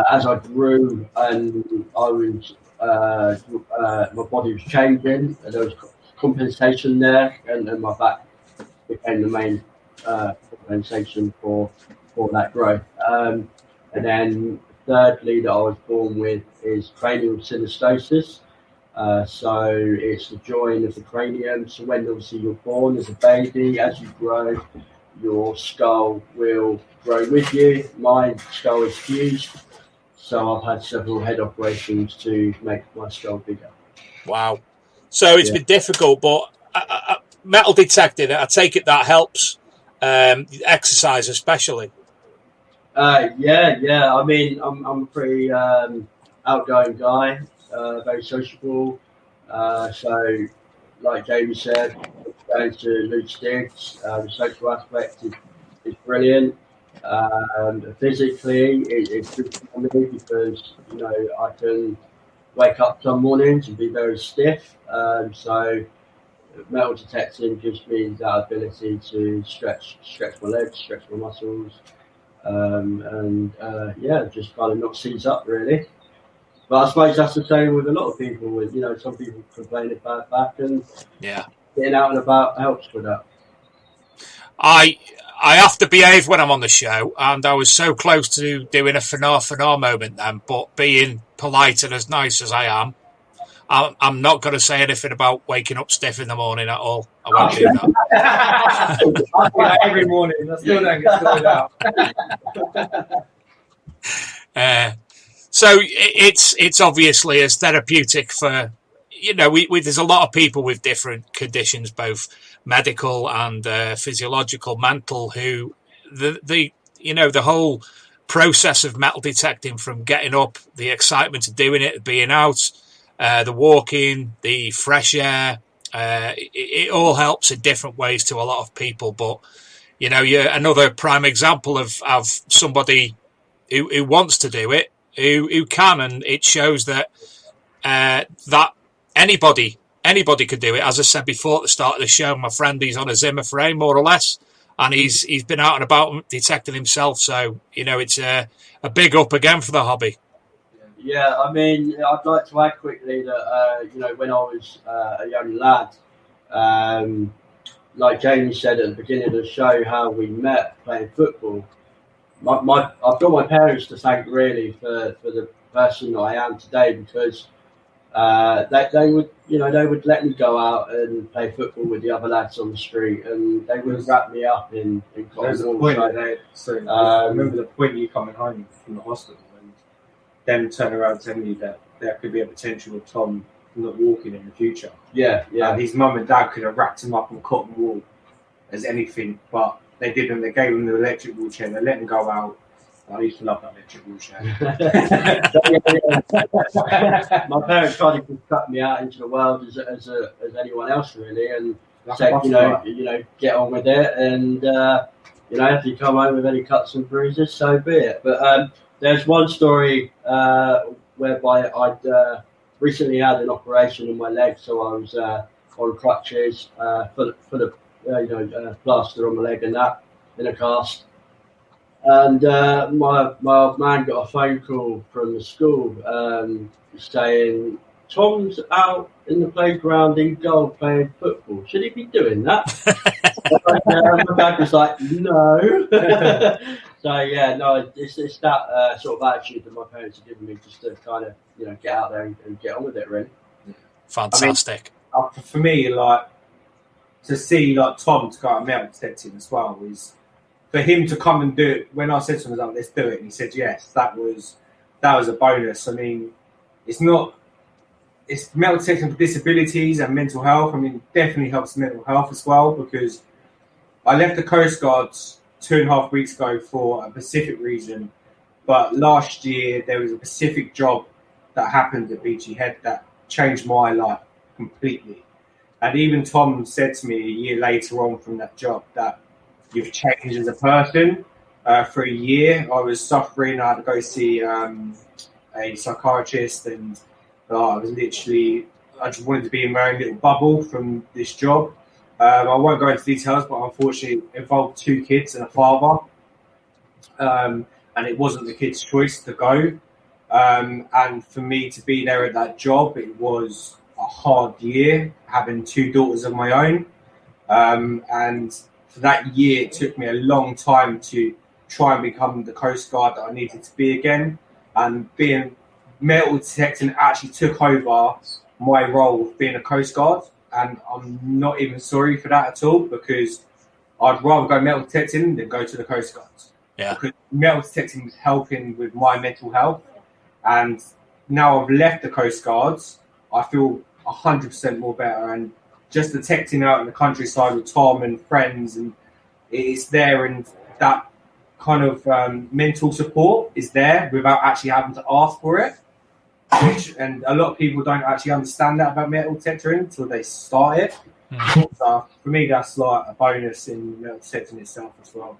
as I grew and I was, my body was changing, and there was compensation there, and my back became the main compensation for that growth. And then thirdly, that I was born with is cranial synostosis. So it's the join of the cranium. So when obviously you're born as a baby, as you grow, your skull will grow with you. My skull is fused, so I've had several head operations to make my skull bigger. Wow. So it's been difficult, but metal detecting, I take it that helps. Exercise especially. Yeah. I mean, I'm a pretty outgoing guy, very sociable. So, like Jamie said, going to loose digs, the social aspect is brilliant. Physically, it's good for me because I can wake up some mornings and be very stiff. So metal detecting gives me that ability to stretch my legs, stretch my muscles. Just kind of not seize up really. But I suppose that's the same with a lot of people. With some people complain about back, and getting out and about helps with that. I have to behave when I'm on the show, and I was so close to doing a fanar moment then, but being polite and as nice as I am, I'm not going to say anything about waking up stiff in the morning at all. I won't do that. I do that every morning. I still don't get sorted out. So it's obviously as therapeutic for, there's a lot of people with different conditions, both medical and physiological, mental, who the whole process of metal detecting, from getting up, the excitement of doing it, being out, the walking, the fresh air, it all helps in different ways to a lot of people. But you're another prime example of somebody who wants to do it, who can, and it shows that that anybody could do it. As I said before at the start of the show, my friend, he's on a Zimmer frame more or less, and he's been out and about detecting himself. So it's a big up again for the hobby. Yeah, I mean, I'd like to add quickly that, when I was a young lad, like Jamie said at the beginning of the show, how we met playing football. I've got my parents to thank really for the person that I am today, because they would let me go out and play football with the other lads on the street, and they would wrap me up in cotton wool. I remember the point you coming home from the hospital, and them turning around telling you that there could be a potential of Tom not walking in the future. Yeah. And his mum and dad could have wrapped him up on cotton wool as anything, but they didn't. They gave him the electric wheelchair. They let him go out. I used to love that electric wheelchair. My parents tried to cut me out into the world as anyone else really, and That's said, possible. you know, get on with it, and you know, if you come home with any cuts and bruises, so be it. But there's one story whereby I'd recently had an operation on my leg, so I was on crutches, full of plaster on my leg and that, in a cast. And my old man got a phone call from the school saying, Tom's out in the playground in goal playing football. Should he be doing that? My dad was like, no. So, yeah, no, it's that sort of attitude that my parents have given me just to kind of, you know, get out there and get on with it, really. Fantastic. I mean, for me, like, to see, like, Tom to go out and metal detecting as well is, for him to come and do it, when I said to him, like, let's do it, and he said yes, that was a bonus. I mean, it's metal detecting for disabilities and mental health. I mean, it definitely helps mental health as well, because I left the Coast Guards 2.5 weeks ago for a specific reason, but last year there was a specific job that happened at BG Head that changed my life completely. And even Tom said to me a year later on from that job that you've changed as a person. For a year, I was suffering. I had to go see a psychiatrist, and I just wanted to be in my own little bubble from this job. I won't go into details, but unfortunately it involved 2 kids and a father. And it wasn't the kid's choice to go. And for me to be there at that job, it was a hard year, having 2 daughters of my own. And for that year, it took me a long time to try and become the Coast Guard that I needed to be again. And being metal detecting actually took over my role of being a Coast Guard. And I'm not even sorry for that at all, because I'd rather go metal detecting than go to the Coast Guards. Yeah. Because metal detecting was helping with my mental health. And now I've left the Coast Guards, I feel 100% more better. And just detecting out in the countryside with Tom and friends, and it's there, and that kind of mental support is there without actually having to ask for it. And a lot of people don't actually understand that about metal detecting until they start it. So for me, that's like a bonus in metal detecting itself as well.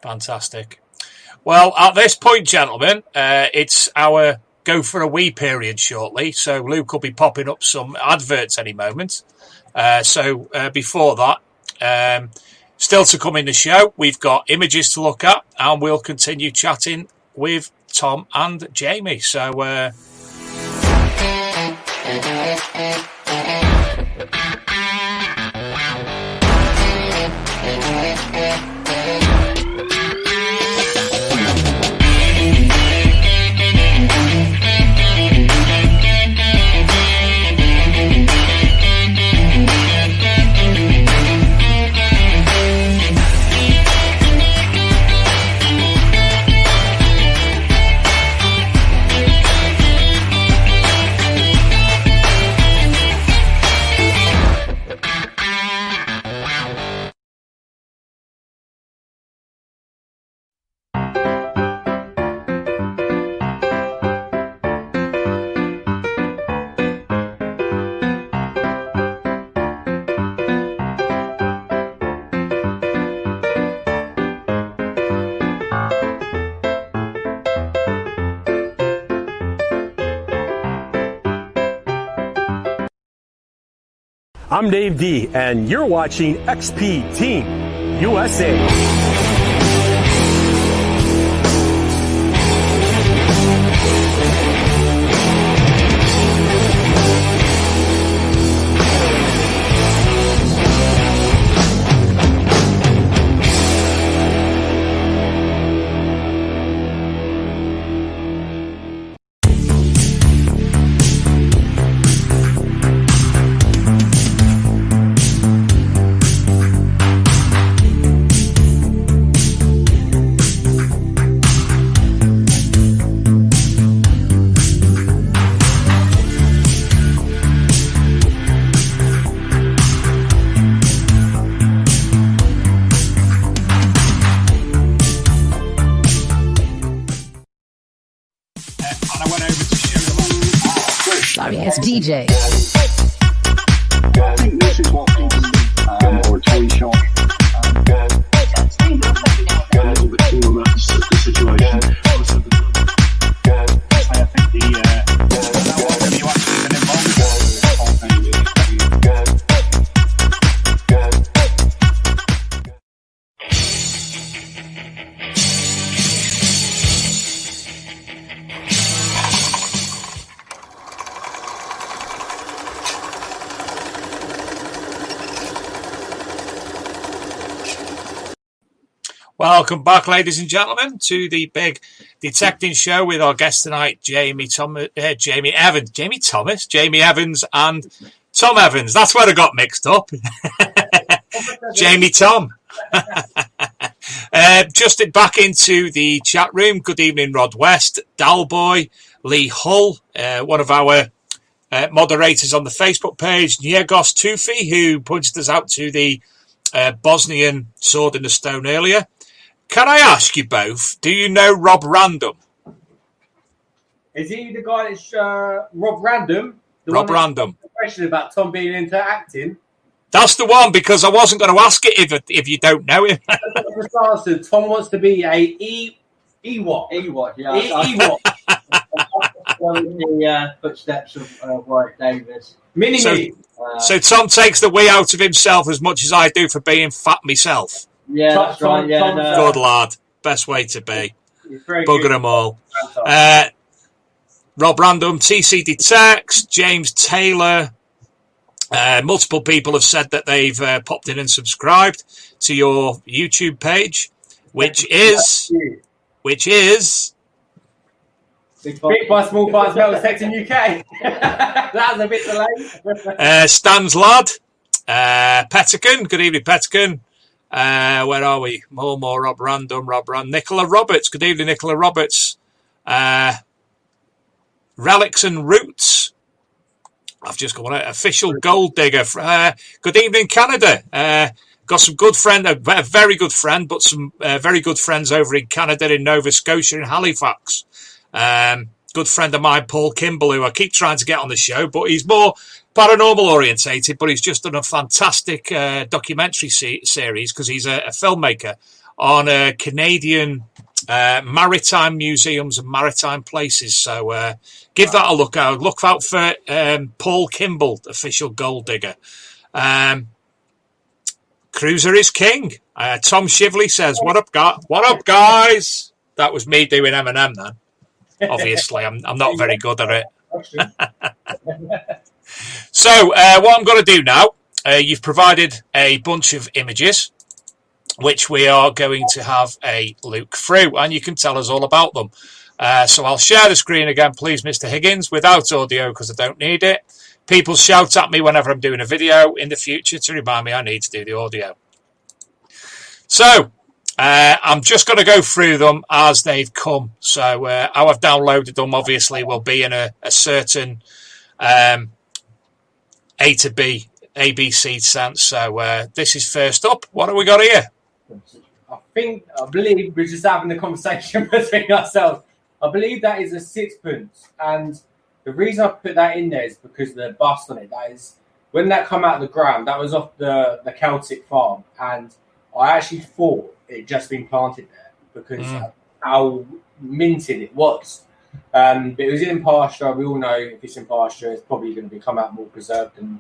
Fantastic. Well, at this point, gentlemen, it's our go for a wee period shortly. So Luke will be popping up some adverts any moment. So before that, still to come in the show, we've got images to look at, and we'll continue chatting with Tom and Jamie. So I'm Dave D, and you're watching XP Team USA. Darius DJ. I think this is what people or toy shop a little bit too about the situation. I think whatever you actually been involved with the whole thing is Welcome back, ladies and gentlemen, to the big detecting show with our guest tonight, Jamie Evans and Tom Evans. That's where I got mixed up. Jamie Tom. Just back into the chat room. Good evening, Rod West, Dalboy, Lee Hull, one of our moderators on the Facebook page, Niegos Tufi, who pointed us out to the Bosnian Sword in the Stone earlier. Can I ask you both, do you know Rob Random? Is he the guy that's Rob Random? Rob Random. Question about Tom being into acting. That's the one, because I wasn't going to ask it if you don't know him. Tom wants to be a Ewok. Ewok, yeah. Ewok. Following the footsteps of Warwick Davis. Mini-me. So Tom takes the wee out of himself as much as I do for being fat myself. Yeah, that's right. Yeah, Good lad. Best way to be. Bugger them all. Rob Random, TC Detects, James Taylor. Multiple people have said that they've popped in and subscribed to your YouTube page, which is Big by Small Parts Metal Detecting UK. That was a bit delayed. Stan's Lad, Petagon. Good evening, Petagon. Where are we? More Rob Random, Nicola Roberts. Good evening, Nicola Roberts. Relics and Roots. I've just got an official gold digger. Good evening, Canada. Got some good friend, a very good friend, but some very good friends over in Canada, in Nova Scotia, in Halifax. Good friend of mine, Paul Kimball, who I keep trying to get on the show, but he's more paranormal orientated, but he's just done a fantastic documentary series, because he's a filmmaker, on Canadian maritime museums and maritime places. So give that a look out. Look out for Paul Kimball, official gold digger. Cruiser is king. Tom Shively says, "What up, guys?" That was me doing Eminem then. Obviously, I'm not very good at it. So, what I'm going to do now, you've provided a bunch of images, which we are going to have a look through, and you can tell us all about them. So I'll share the screen again, please, Mr. Higgins, without audio, because I don't need it. People shout at me whenever I'm doing a video in the future to remind me I need to do the audio. So, I'm just going to go through them as they've come. So how I've downloaded them, obviously, will be in a certain A to B, ABC sense. So this is first up. What have we got here? I believe we're just having a conversation between ourselves. I believe that is a sixpence. And the reason I put that in there is because the bust on it, that is, when that come out of the ground, that was off the Celtic farm. And I actually thought it had just been planted there because how minted it was. But it was in pasture. We all know if it's in pasture, it's probably going to come out more preserved than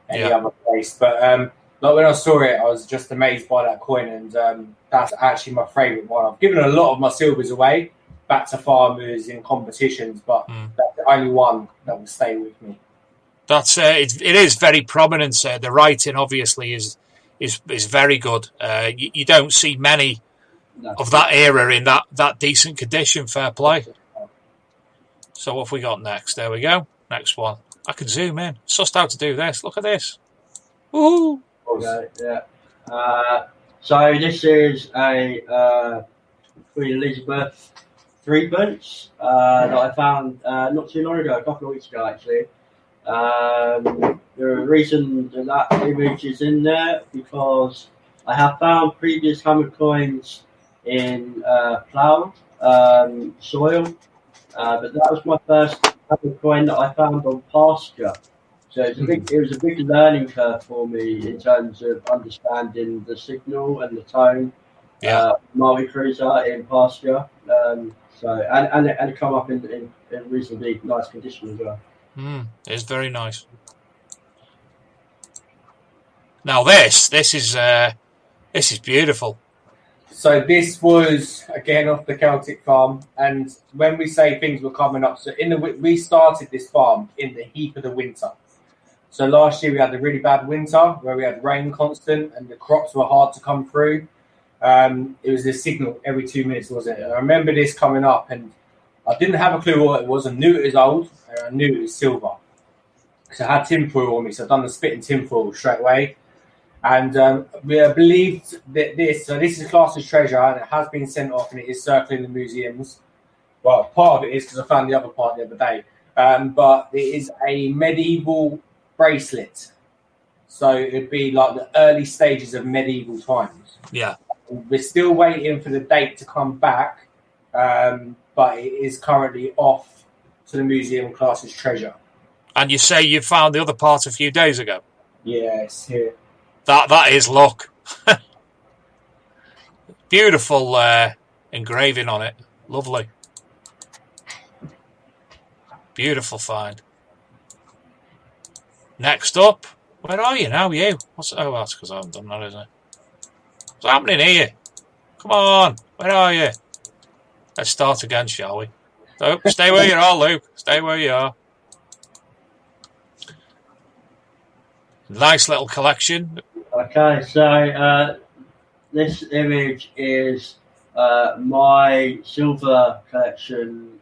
any other place. But like when I saw it, I was just amazed by that coin, and that's actually my favourite one. I've given a lot of my silvers away back to farmers in competitions, but that's the only one that will stay with me. That's it is very prominent. The writing obviously is very good. You don't see many of that era in that decent condition. Fair play. So what have we got next? There we go. Next one. I can zoom in. Sussed how to do this. Look at this. Woohoo! Okay, yeah. So this is a Queen Elizabeth threepence that I found not too long ago, a couple of weeks ago actually. The reason that image is in there because I have found previous hammer coins in ploughed soil, but that was my first a coin that I found on pasture. So it was a big learning curve for me in terms of understanding the signal and the tone. Multi-cruiser in pasture. And it come up in reasonably nice condition as well. It's very nice. Now this is beautiful. So this was again off the Celtic farm, and when we say things were coming up, so we started this farm in the heat of the winter. So last year we had a really bad winter where we had rain constant and the crops were hard to come through. It was a signal every 2 minutes, wasn't it? I remember this coming up, and I didn't have a clue what it was. I knew it was old, and I knew it was silver. So I had tinfoil on me, so I've done the spit and tinfoil straight away. And we believed that this is classed as treasure, and it has been sent off, and it is circling the museums. Well, part of it is because I found the other part the other day. But it is a medieval bracelet. So it'd be like the early stages of medieval times. Yeah. We're still waiting for the date to come back, but it is currently off to the museum class as treasure. And you say you found the other part a few days ago? Yeah, it's here. That is luck. Beautiful engraving on it. Lovely. Beautiful find. Next up, where are you now, you? That's because I haven't done that, isn't it? What's happening here? Come on, where are you? Let's start again, shall we? So, stay where you are, Luke. Stay where you are. Nice little collection. Okay, so this image is my silver collection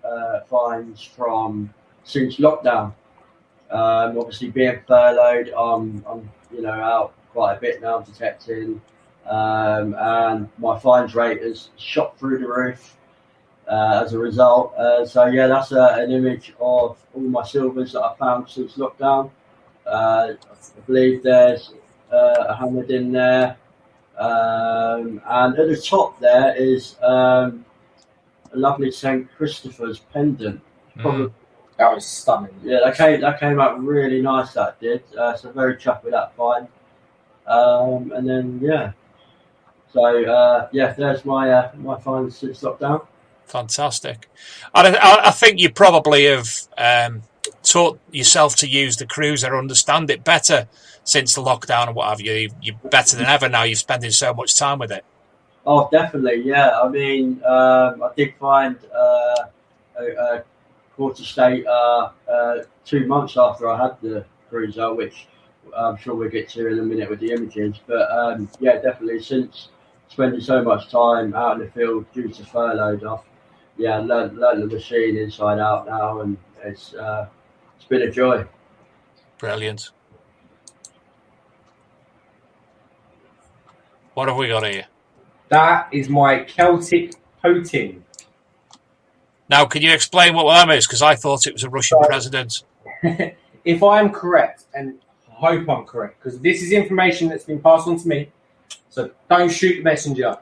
finds from since lockdown. Obviously, being furloughed, I'm out quite a bit now detecting, and my finds rate has shot through the roof as a result. So yeah, that's an image of all my silvers that I found since lockdown. I believe there's a hammered in there, and at the top there is a lovely St. Christopher's pendant. Probably, that was stunning. Yeah, that came out really nice. That did. So very chuffed with that find. And then there's my finds since lockdown. Fantastic. I think you probably have taught yourself to use the cruiser, understand it better since the lockdown and what have you. You're better than ever now. You're spending so much time with it. Oh, definitely, yeah. I mean, I did find a quarter stater 2 months after I had the cruiser, which I'm sure we'll get to in a minute with the images. But definitely since spending so much time out in the field due to furloughed, I've learned the machine inside out now, and it's been a joy. Brilliant. What have we got here? That is my Celtic Potin. Now, can you explain what that is? Because I thought it was a Russian president. If I am correct, and I hope I'm correct, because this is information that's been passed on to me, so don't shoot the messenger.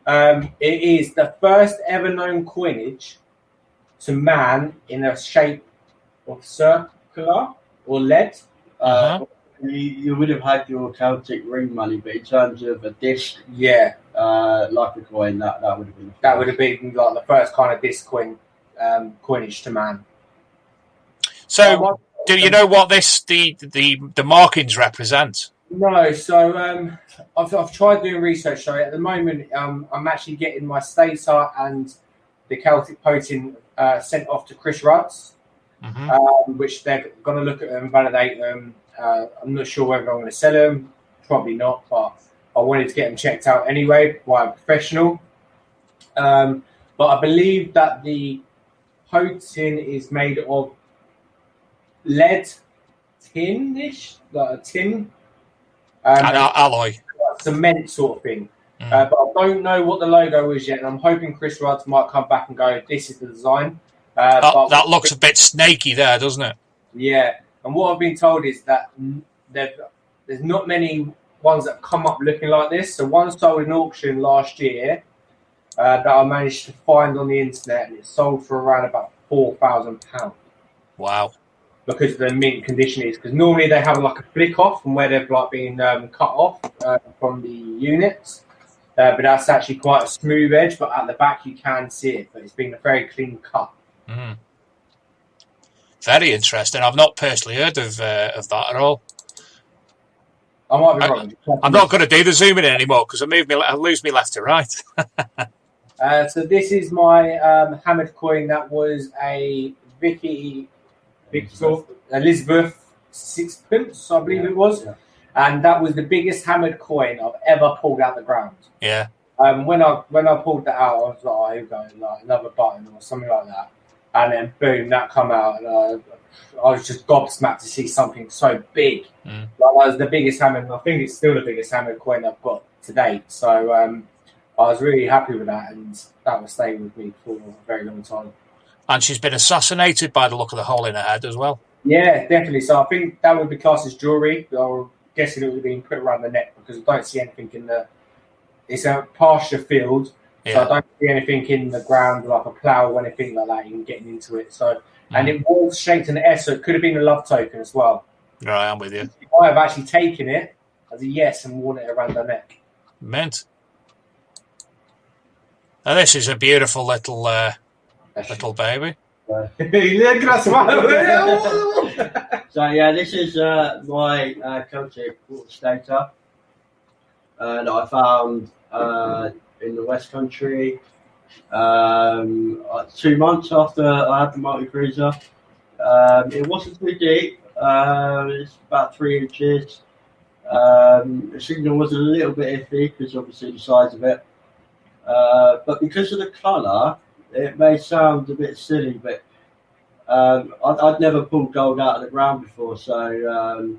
It is the first ever known coinage to man in a shape of circular or lead. You would have had your Celtic ring money, but in terms of a disc, like a coin, that would have been. That would have been like the first kind of disc coinage to man. So, do you know what the markings represent? No, so I've tried doing research. So at the moment, I'm actually getting my stater and the Celtic Potin sent off to Chris Rudds, which they're going to look at them, validate them. I'm not sure whether I'm going to sell them. Probably not, but I wanted to get them checked out anyway by a professional. But I believe that the Potin is made of lead tin-ish, like a tin. An alloy. Cement sort of thing. But I don't know what the logo is yet, and I'm hoping Chris Rudds might come back and go, this is the design. That looks a bit snaky there, doesn't it? Yeah, and what I've been told is that there's not many ones that come up looking like this. So one sold in auction last year that I managed to find on the internet, and it sold for around about £4,000. Wow. because the mint condition is. Because normally they have like a flick off from where they've like been cut off from the units. But that's actually quite a smooth edge, but at the back you can see it. But it's been a very clean cut. Mm. Very interesting. I've not personally heard of that at all. I might be wrong. I'm not going to do the zooming in anymore because I'll lose me left to right. So this is my hammered coin. That was a Elizabeth sixpence, I believe it was. Yeah. And that was the biggest hammered coin I've ever pulled out the ground. Yeah. When I pulled that out, I was like, oh, here we go, like another button or something like that. And then boom, that come out, and I was just gobsmacked to see something so big. Mm. Like, that was the biggest hammered, and I think it's still the biggest hammered coin I've got to date. So I was really happy with that, and that will stay with me for a very long time. And she's been assassinated by the look of the hole in her head as well. Yeah, definitely. So I think that would be classed as jewellery. I'm guessing it would have been put around the neck because I don't see anything in the... It's a pasture field, so I don't see anything in the ground like a plough or anything like that, even getting into it. So, and it was shaped an S, so it could have been a love token as well. Right, I'm with you. I have actually taken it as a yes and worn it around the neck. Mint. Now this is a beautiful little baby. Look at that smile. So yeah, this is my Celtic Quarter Stater that I found in the West Country 2 months after I had the multi-cruiser. It wasn't too deep. It's about 3 inches. The signal was a little bit iffy because obviously the size of it. But because of the colour, it may sound a bit silly, but I'd never pulled gold out of the ground before, so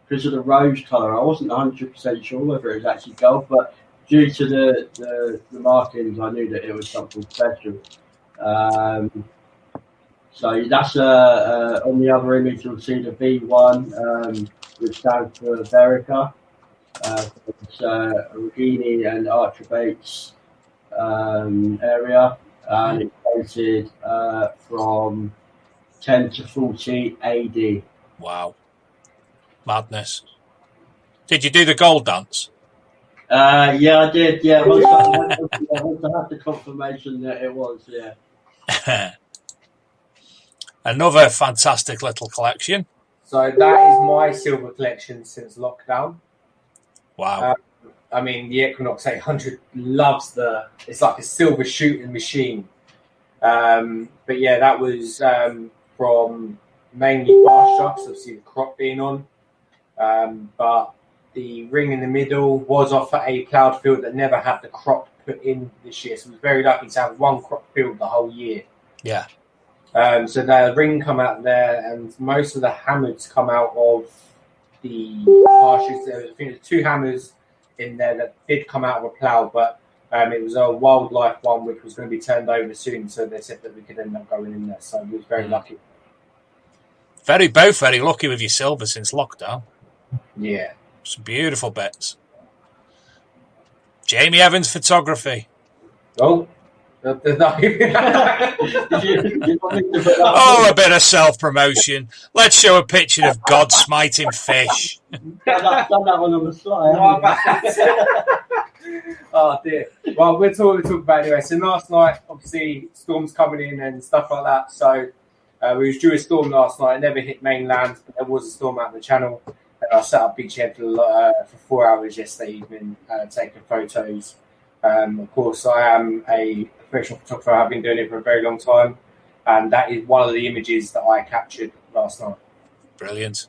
because of the rose colour, I wasn't 100% sure whether it was actually gold, but due to the markings, I knew that it was something special. So that's on the other image, you'll see the V1, which stands for Verica. It's Regini and Archibates area, and it's dated from 10 to 40 AD. Wow. Madness. Did you do the gold dance? Yeah, I did. Yeah, once I had the confirmation that it was, yeah. Another fantastic little collection. So that is my silver collection since lockdown. Wow. I mean, the Equinox 800 loves it's like a silver shooting machine. But yeah, that was from mainly pasture, obviously the crop being on. But the ring in the middle was off at a ploughed field that never had the crop put in this year. So I was very lucky to have one crop field the whole year. Yeah. So the ring come out there, and most of the hammers come out of the pastures. I think there's 2 hammers in there that did come out of a plough, but it was a wildlife one which was going to be turned over soon. So they said that we could end up going in there. So we was very lucky. Both very lucky with your silver since lockdown. Yeah. Some beautiful bits. Jamie Evans photography. Oh. Oh, a bit of self-promotion. Let's show a picture of God smiting fish. Done that one on the slide. Oh dear. Well, we're talking about anyway. So last night, obviously, storms coming in and stuff like that. So we was due a storm last night. It never hit mainland, but there was a storm out in the channel. And I sat up beachhead for 4 hours yesterday evening, taking photos. Of course, I am a professional photographer. I've been doing it for a very long time, and that is one of the images that I captured last night. Brilliant.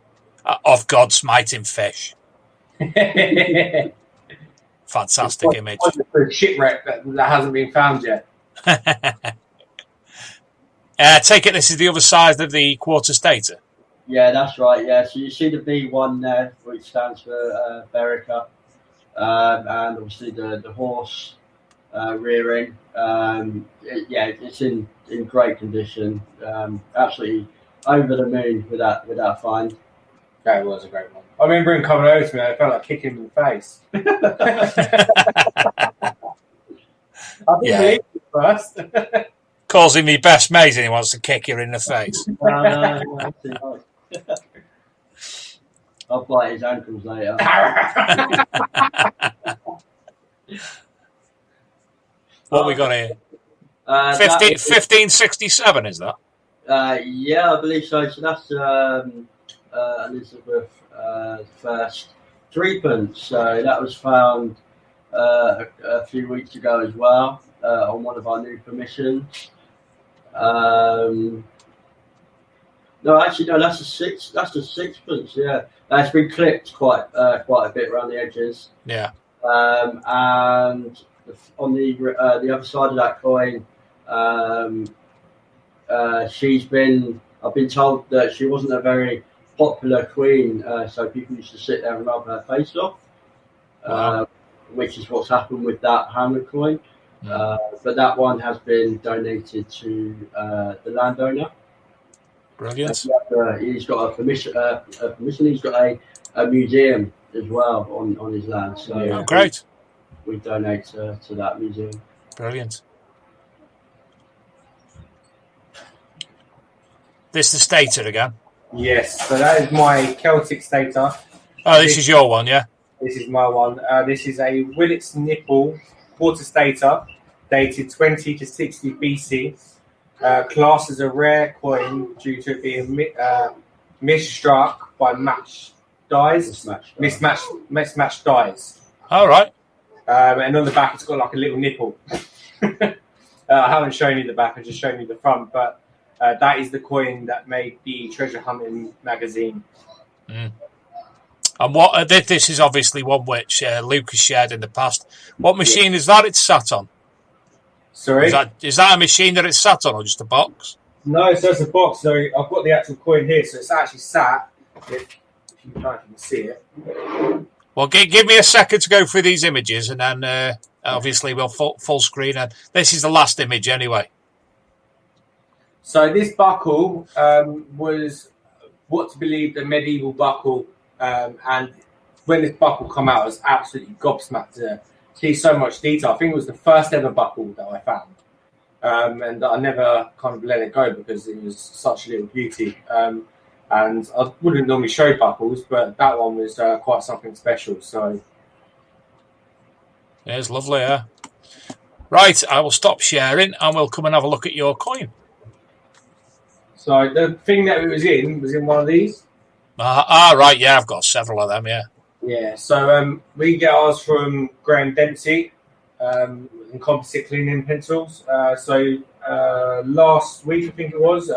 Of God smiting fish. Fantastic image. A shipwreck that hasn't been found yet. Take it this is the other side of the Quarter Stater. Yeah, that's right. Yeah, so you see the V1 there, which stands for Verica, and obviously the horse rearing. It's in great condition. Absolutely over the moon with that find. That was a great one. I remember him coming over to me. I felt like kicking him in the face. I didn't believe it first. calls him my best mate and he wants to kick you in the face. I'll bite his ankles later. What we got here? 1567, is that? Yeah, I believe so. So that's Elizabeth first threepence. So that was found a few weeks ago as well on one of our new permissions. No, actually, no. That's a six. That's a sixpence. Yeah, that's been clipped quite a bit around the edges. Yeah. And on the other side of that coin, I've been told that she wasn't a very popular queen, so people used to sit there and rub her face off, which is what's happened with that Hamlet coin. But that one has been donated to the landowner. Brilliant. He's got a permission. He's got a museum as well on his land. So great. We donate to that museum. Brilliant. This the stater again? Yes, so that is my Celtic stater. Oh, this is your one, yeah? This is my one. This is a Willits nipple quarter stater, dated 20 to 60 BC. Classed as a rare coin due to it being misstruck by mismatched dies. All right. And on the back, it's got like a little nipple. I haven't shown you the back; I've just shown you the front. But that is the coin that made the treasure hunting magazine. And what this is obviously one which Luke has shared in the past. What machine is that it's sat on? Sorry? Is that a machine that it's sat on or just a box? No, so it's a box. So I've got the actual coin here. So it's actually sat. If you can see it. Well, give me a second to go through these images, and then obviously we'll full screen. And this is the last image anyway. So this buckle was what's believed a medieval buckle, and when this buckle come out, I was absolutely gobsmacked to see so much detail. I think it was the first ever buckle that I found, and I never kind of let it go because it was such a little beauty. And I wouldn't normally show buckles, but that one was quite something special. So, yeah, it's lovely, yeah. Right, I will stop sharing and we'll come and have a look at your coin. So the thing that it was in one of these. Right, yeah, I've got several of them, yeah. Yeah, so we get ours from Graham Dempsey in composite cleaning pencils. So last week, I think it was,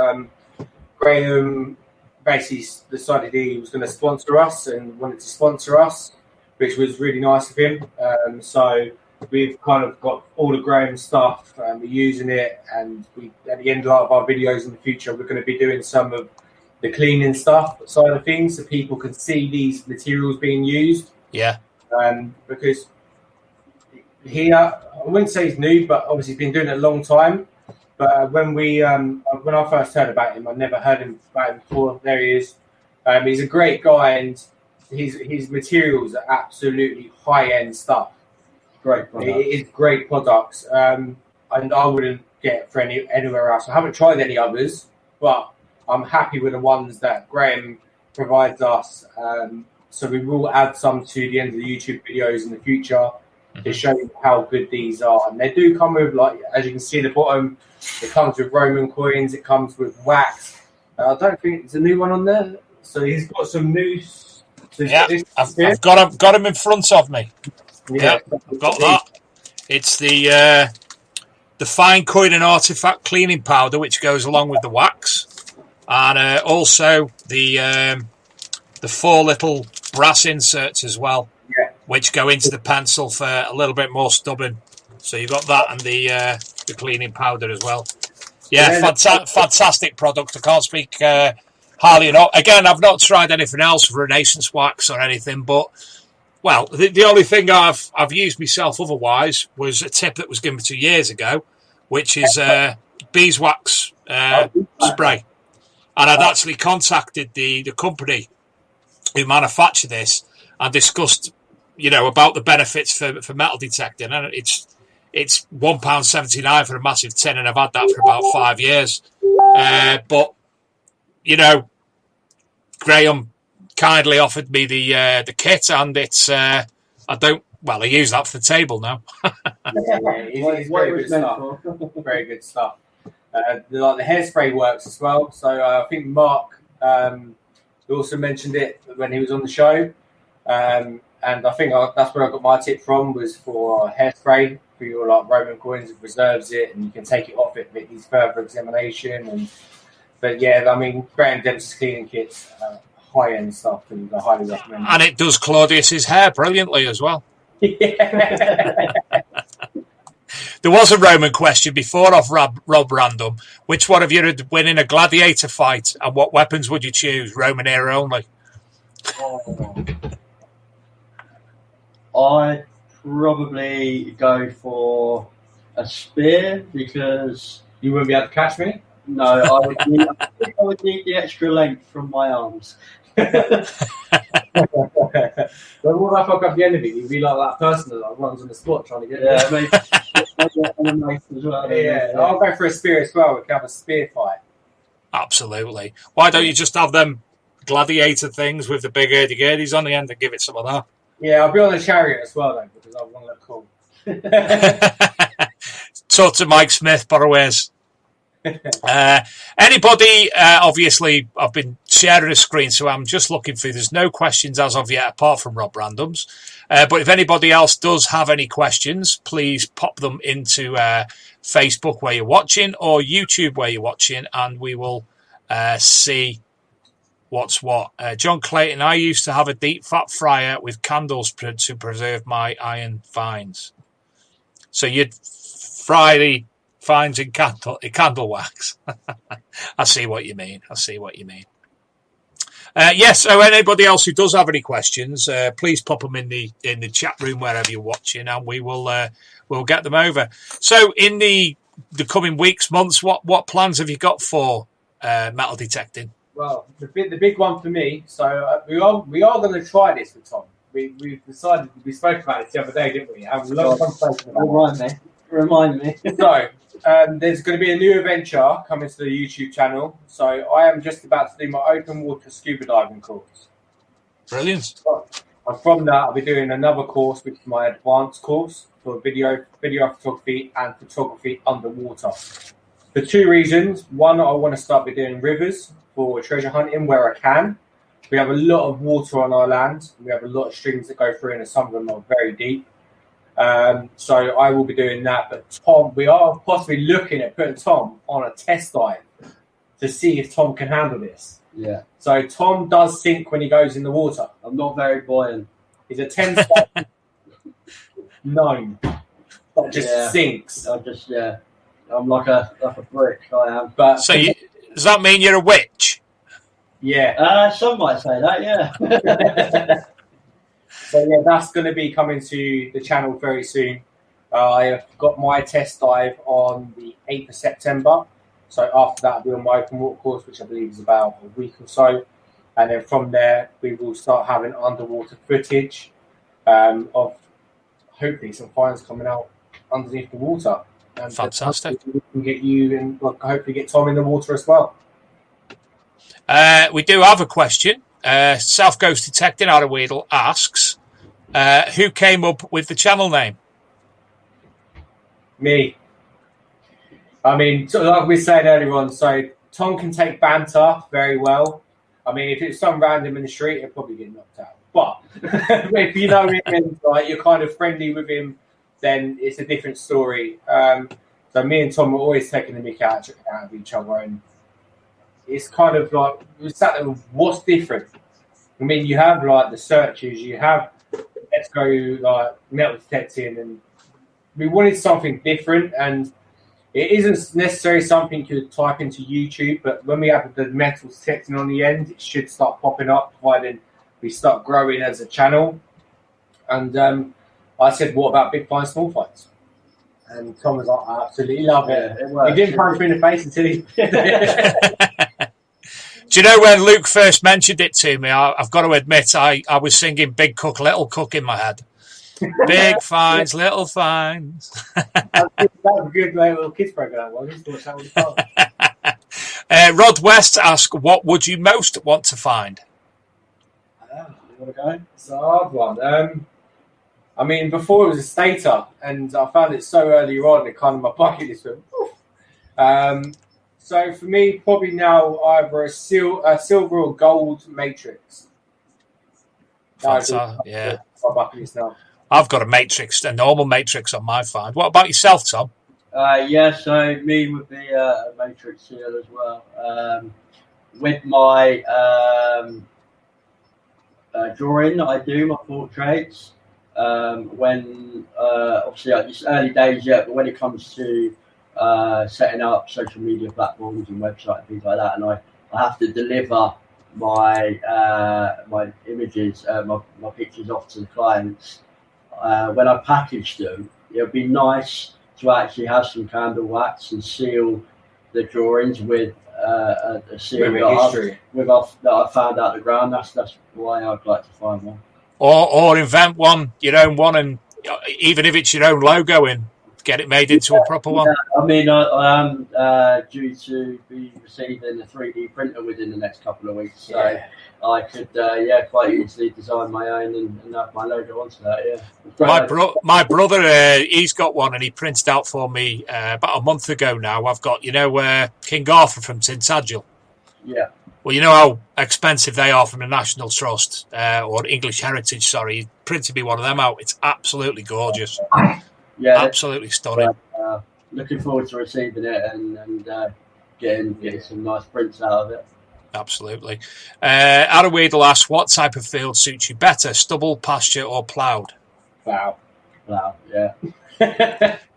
Graham basically decided he was going to sponsor us and wanted to sponsor us, which was really nice of him. So we've kind of got all the Graham stuff, we're using it, and at the end of our videos in the future, we're going to be doing some of the cleaning stuff side of things so people can see these materials being used. Yeah. Because I wouldn't say he's new, but obviously he's been doing it a long time. But when I first heard about him, I'd never heard about him before. There he is. He's a great guy, and his materials are absolutely high-end stuff. Great products. It is great products, and I wouldn't get it for anywhere else. I haven't tried any others, but I'm happy with the ones that Graham provides us. So we will add some to the end of the YouTube videos in the future to show you how good these are. And they do come with, like, as you can see at the bottom, it comes with Roman coins, it comes with wax. I don't think there's a new one on there. So he's got some new... So yeah, I've got him in front of me. Yeah, I've got that. It's the fine coin and artifact cleaning powder, which goes along with the wax. And also the 4 little brass inserts as well, which go into the pencil for a little bit more stubborn. So you've got that and the cleaning powder as well. Yeah, fantastic product. I can't speak highly enough. Again, I've not tried anything else for Renaissance wax or anything, but well, the only thing I've used myself otherwise was a tip that was given 2 years ago, which is beeswax spray. And I'd actually contacted the company who manufacture this and discussed, about the benefits for metal detecting. And it's £1.79 for a massive tin, and I've had that for about 5 years. But Graham kindly offered me the kit, and it's I use that for the table now. It's very good stuff. Very good stuff. The hairspray works as well. So I think Mark also mentioned it when he was on the show, and I think that's where I got my tip from, was for hairspray for your Roman coins. It preserves it, and you can take it off it if it needs further examination. But yeah, I mean, Graham Dempsey's cleaning kits, high-end stuff, and I highly recommend it. And it does Claudius's hair brilliantly as well. Yeah. There was a Roman question before off Rob Random. Which one of you would win in a gladiator fight, and what weapons would you choose? Roman era only. I'd probably go for a spear, because You wouldn't be able to catch me? no, I would need the extra length from my arms. But what if I fuck up the end of it? You'd be like that person that runs on the spot trying to get Yeah, maybe and a knife as well. Yeah, I'll go for a spear as well. We can have a spear fight. Absolutely. Why don't you just have them gladiator things with the big hurdy-gurdies on the end and give it some of that? Yeah, I'll be on the chariot as well, though, because I want to look cool. Talk to Mike Smith, Borrowers. Anybody, obviously, I've been sharing a screen, so I'm just looking through. There's no questions as of yet, apart from Rob Random's. But if anybody else does have any questions, please pop them into Facebook where you're watching, or YouTube where you're watching, and we will see what's what. John Clayton, I used to have a deep fat fryer with candles to preserve my iron fines. So you'd fry the fines in candle wax. I see what you mean. Yes, so anybody else who does have any questions, please pop them in the chat room wherever you're watching, and we will we'll get them over. So in the coming weeks, months, what plans have you got for metal detecting? Well, the big one for me. So we are going to try this with Tom. We've decided. We spoke about it the other day, didn't we? Have a lot of conversation about it. Remind me. So there's going to be a new adventure coming to the YouTube channel. So I am just about to do my open water scuba diving course. Brilliant. And from that, I'll be doing another course, which is my advanced course for video photography and photography underwater. For two reasons. One, I want to start by doing rivers for treasure hunting where I can. We have a lot of water on our land. We have a lot of streams that go through, and some of them are very deep. So I will be doing that. But Tom, we are possibly looking at putting Tom on a test dive to see if Tom can handle this. Yeah. So Tom does sink when he goes in the water. I'm not very buoyant. He's a 10 9. That just sinks. I'm like a brick. I am. But So does that mean you're a witch? yeah. Some might say that. Yeah. So yeah, that's going to be coming to the channel very soon. I've got my test dive on the 8th of September. So after that, I'll be on my open water course, which I believe is about a week or so. And then from there, we will start having underwater footage of hopefully some finds coming out underneath the water. And Fantastic. We can get you and hopefully get Tom in the water as well. We do have a question. South Ghost Detecting out of Weedle asks, who came up with the channel name? Me. I mean, so like we said earlier on, so Tom can take banter very well. I mean, if it's some random in the street, he'll probably get knocked out. But if you know him and you're kind of friendly with him, then it's a different story. So me and Tom were always taking the mick out of each other, and it's kind of like, what's different? I mean, you have like the searches, you have let's go like metal detecting, and we wanted something different, and it isn't necessarily something you could type into YouTube, but when we have the metal detecting on the end, it should start popping up, providing we start growing as a channel. And I said, what about big finds, small finds? And Tom was like, I absolutely love it. He didn't punch me in the face until he... Do you know when Luke first mentioned it to me, I've got to admit, I was singing Big Cook, Little Cook in my head. Big finds, little finds. That was a good little kids program. Well, I used to watch that all the time. Rod West asks, what would you most want to find? You want to go? It's a hard one. I mean, before it was a stater, and I found it so early on, it kind of my bucket list went. So for me, probably now either a silver or gold matrix. Yeah. My bucket list now. I've got a normal matrix on my find. What about yourself, Tom? Yeah, so me would be a matrix seal as well. With my drawing that I do, my portraits, when obviously it's early days yet, but when it comes to setting up social media platforms and websites and things like that, and I have to deliver my my images, my pictures off to the clients. When I package them, it would be nice to actually have some candle wax and seal the drawings with a seal that I found out the ground. That's why I'd like to find one. Or invent one, your own one, and even if it's your own logo in, get it made into a proper one. I mean, I am due to be receiving a 3D printer within the next couple of weeks, so I could, quite easily design my own and have my logo onto that. Yeah, my brother, he's got one, and he printed out for me about a month ago now. I've got, King Arthur from Tintagel. Yeah. Well, you know how expensive they are from the National Trust or English Heritage. Sorry, he printed me one of them out. It's absolutely gorgeous. Yeah, absolutely stunning. Looking forward to receiving it and getting some nice prints out of it. Absolutely. Adam Weedle asks, what type of field suits you better, stubble, pasture, or ploughed? Plough, yeah.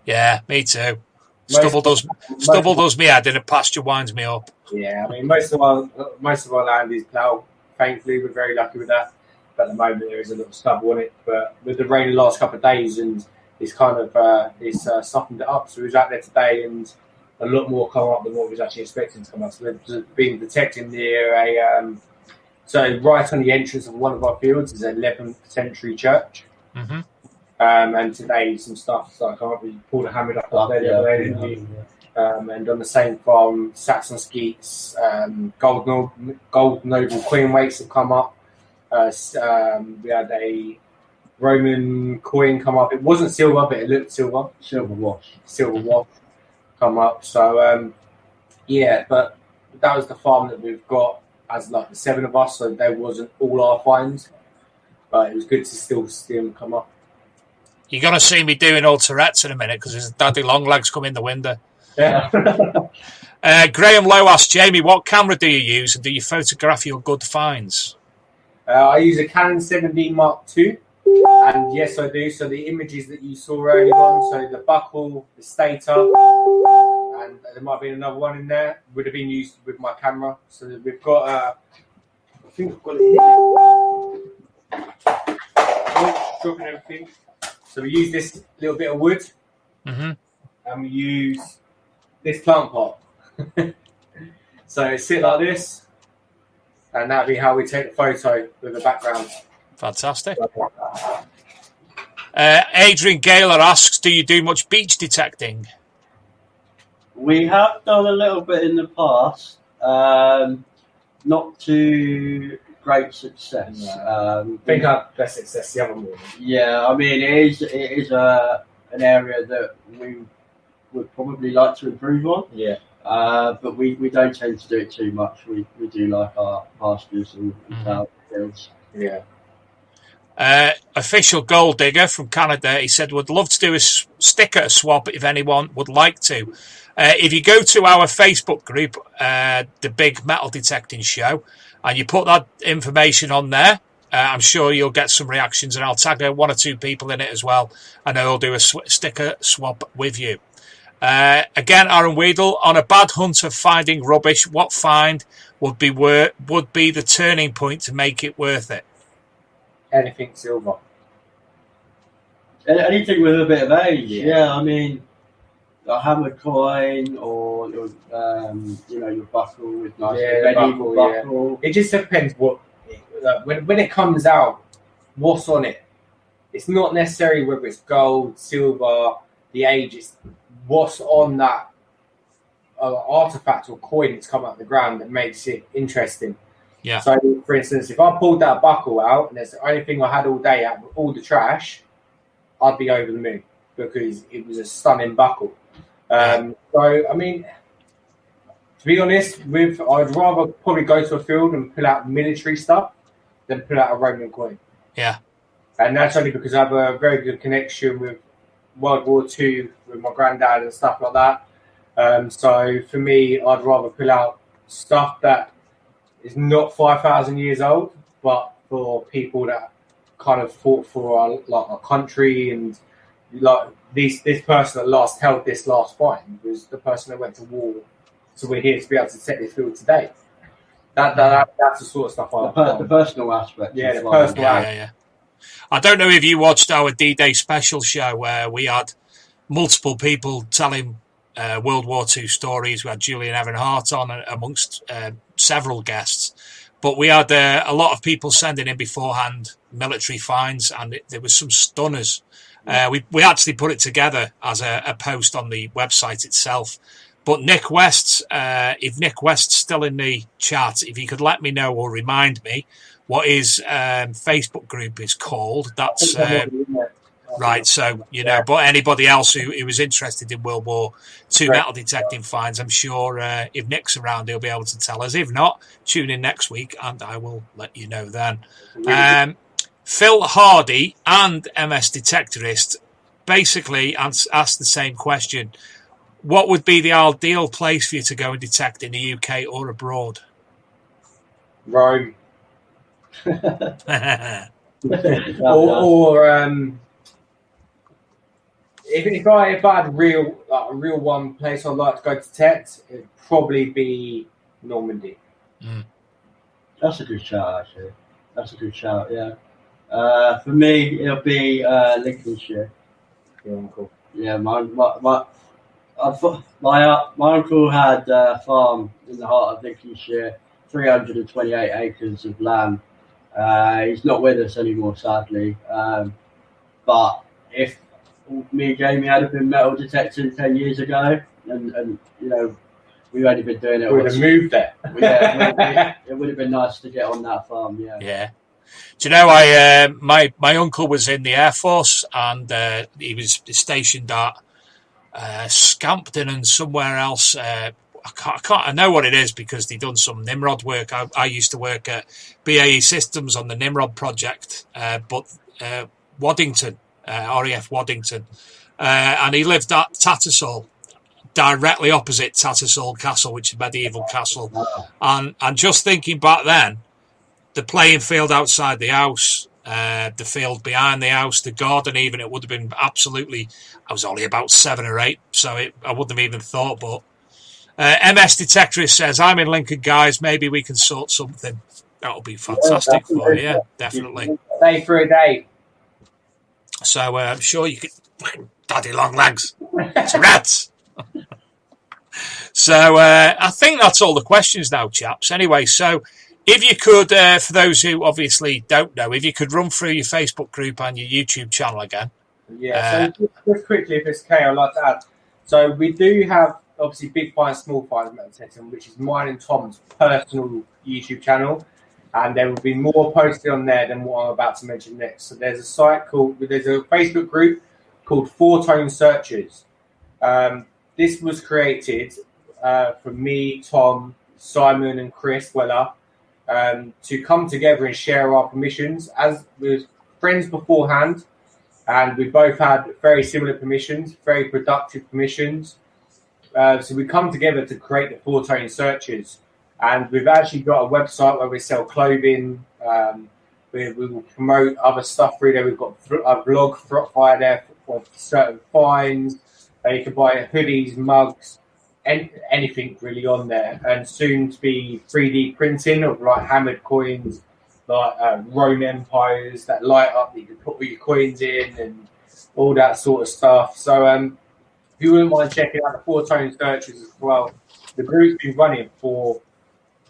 Yeah, me too. Stubble does me head in, and pasture winds me up. Yeah, I mean, most of our land is ploughed. Thankfully, we're very lucky with that. But at the moment, there is a little stubble on it. But with the rain the last couple of days, and it's kind of softened it up. So we was out there today, and a lot more come up than what we was actually expecting to come up. So we've been detecting near so right on the entrance of one of our fields is an 11th century church. Mm-hmm. And today some stuff started coming up. We pulled a hammer up there the other day, didn't we? And on the same farm, Saxon Skeets, Gold Noble Queen weights have come up. We had a Roman coin come up. It wasn't silver, but it looked silver. Silver wash come up. So, but that was the farm that we've got as like the 7 of us. So there wasn't all our finds, but it was good to still see them come up. You're going to see me doing all Tourette's in a minute because there's Daddy Longlegs come in the window. Yeah. Graham Lowe asks, Jamie, what camera do you use and do you photograph your good finds? I use a Canon 7D Mark II, and yes, I do. So the images that you saw earlier on, so the buckle, the stator, and there might be another one in there, would have been used with my camera. So we've got, I think we've got it here. Dropping everything. So we use this little bit of wood, mm-hmm. and we use this plant pot. So it sit like this, and that'd be how we take the photo with the background. Fantastic. Adrian Gaylor asks, do you do much beach detecting? We have done a little bit in the past, not to great success. I think our best success the other morning. Yeah, I mean, it is an area that we would probably like to improve on. Yeah. But we don't tend to do it too much. We do like our pastures and fields. Yeah. Official Gold Digger from Canada, he said, would love to do a sticker swap if anyone would like to. If you go to our Facebook group, the Big Metal Detecting Show, and you put that information on there, I'm sure you'll get some reactions, and I'll tag 1 or 2 people in it as well, and I'll do a sticker swap with you. Again, Aaron Weedle, on a bad hunt of finding rubbish, what find would be the turning point to make it worth it? Anything silver. Anything with a bit of age, yeah. I mean, a hammered coin or your buckle with nice medieval buckle. It just depends what when it comes out, what's on it. it's not necessarily whether it's gold, silver, the age. It's what's on that artifact or coin that's come out of the ground that makes it interesting. Yeah. So, for instance, if I pulled that buckle out and it's the only thing I had all day out of all the trash, I'd be over the moon because it was a stunning buckle. So, I mean, to be honest, I'd rather probably go to a field and pull out military stuff than pull out a Roman coin. Yeah. And that's only because I have a very good connection with World War II with my granddad and stuff like that. So for me, I'd rather pull out stuff that is not 5,000 years old, but for people that kind of fought for a country, and like this person that held this last fight was the person that went to war. So we're here to be able to set this field today. That's the sort of stuff the personal aspect. Yeah, the personal aspect. Yeah. I don't know if you watched our D-Day special show where we had multiple people telling World War II stories. We had Julian Evan Hart on amongst several guests. But we had a lot of people sending in beforehand military finds, and there was some stunners. We actually put it together as a post on the website itself. But Nick West, if Nick West's still in the chat, if he could let me know or remind me what his Facebook group is called, that's right. So, but anybody else who was interested in World War II metal detecting finds, I'm sure if Nick's around, he'll be able to tell us. If not, tune in next week and I will let you know then. Phil Hardy and MS Detectorist basically asked the same question. What would be the ideal place for you to go and detect in the UK or abroad? Rome. If I had a real one place I'd like to go to detect, it'd probably be Normandy. That's a good shout, actually. That's a good shout, yeah. For me, it'll be Lincolnshire. Your uncle. Yeah, my uncle had a farm in the heart of Lincolnshire, 328 acres of land. He's not with us anymore, sadly. But if me and Jamie had been metal detecting 10 years ago, and we've only been doing it. We would have moved there. It would have been nice to get on that farm, yeah. Yeah. Do you know, my uncle was in the Air Force, and he was stationed at Scampton and somewhere else. I know what it is because they've done some Nimrod work. I used to work at BAE Systems on the Nimrod project, but Waddington, RAF Waddington, and he lived at Tattersall, directly opposite Tattersall Castle, which is a medieval castle. And just thinking back then, the playing field outside the house, the field behind the house, the garden even, it would have been absolutely... I was only about 7 or 8, so I wouldn't have even thought, but... MS Detectorist says, I'm in Lincoln, guys, maybe we can sort something. That'll be fantastic for you, yeah, definitely. Day for a day. So I'm sure you could... Daddy long legs. It's rats. So I think that's all the questions now, chaps. Anyway, so... If you could, for those who obviously don't know, if you could run through your Facebook group and your YouTube channel again. Yeah, so just quickly, if it's okay, I'd like to add. So we do have, obviously, Big Fine, Small Fine Metal Detecting, which is mine and Tom's personal YouTube channel. And there will be more posted on there than what I'm about to mention next. So there's a Facebook group called Four Tone Searchers. This was created for me, Tom, Simon and Chris Weller. To come together and share our permissions as we were friends beforehand, and we both had very similar permissions, very productive permissions. So we come together to create the Four Tone Searchers, and we've actually got a website where we sell clothing. We will promote other stuff through there. We've got a blog via there for certain finds. You can buy hoodies, mugs, anything really on there, and soon to be 3D printing of like hammered coins, like Roman empires that light up that you can put all your coins in and all that sort of stuff. So if you wouldn't mind checking out the Four Tone Searchers as well, the group's been running for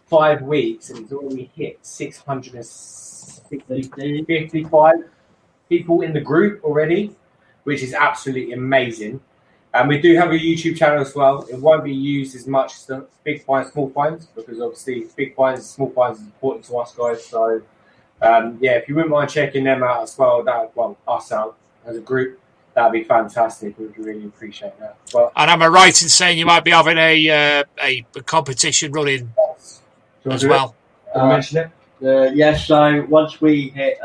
5 weeks and it's already hit 655 people in the group already, which is absolutely amazing. And we do have a YouTube channel as well. It won't be used as much as the big finds, small finds, because obviously big finds and small finds is important to us guys. So if you wouldn't mind checking them out as well, us out as a group, that'd be fantastic. We'd really appreciate that. But, And am I right in saying you might be having a competition running as well? Mention it. Yes, so once we hit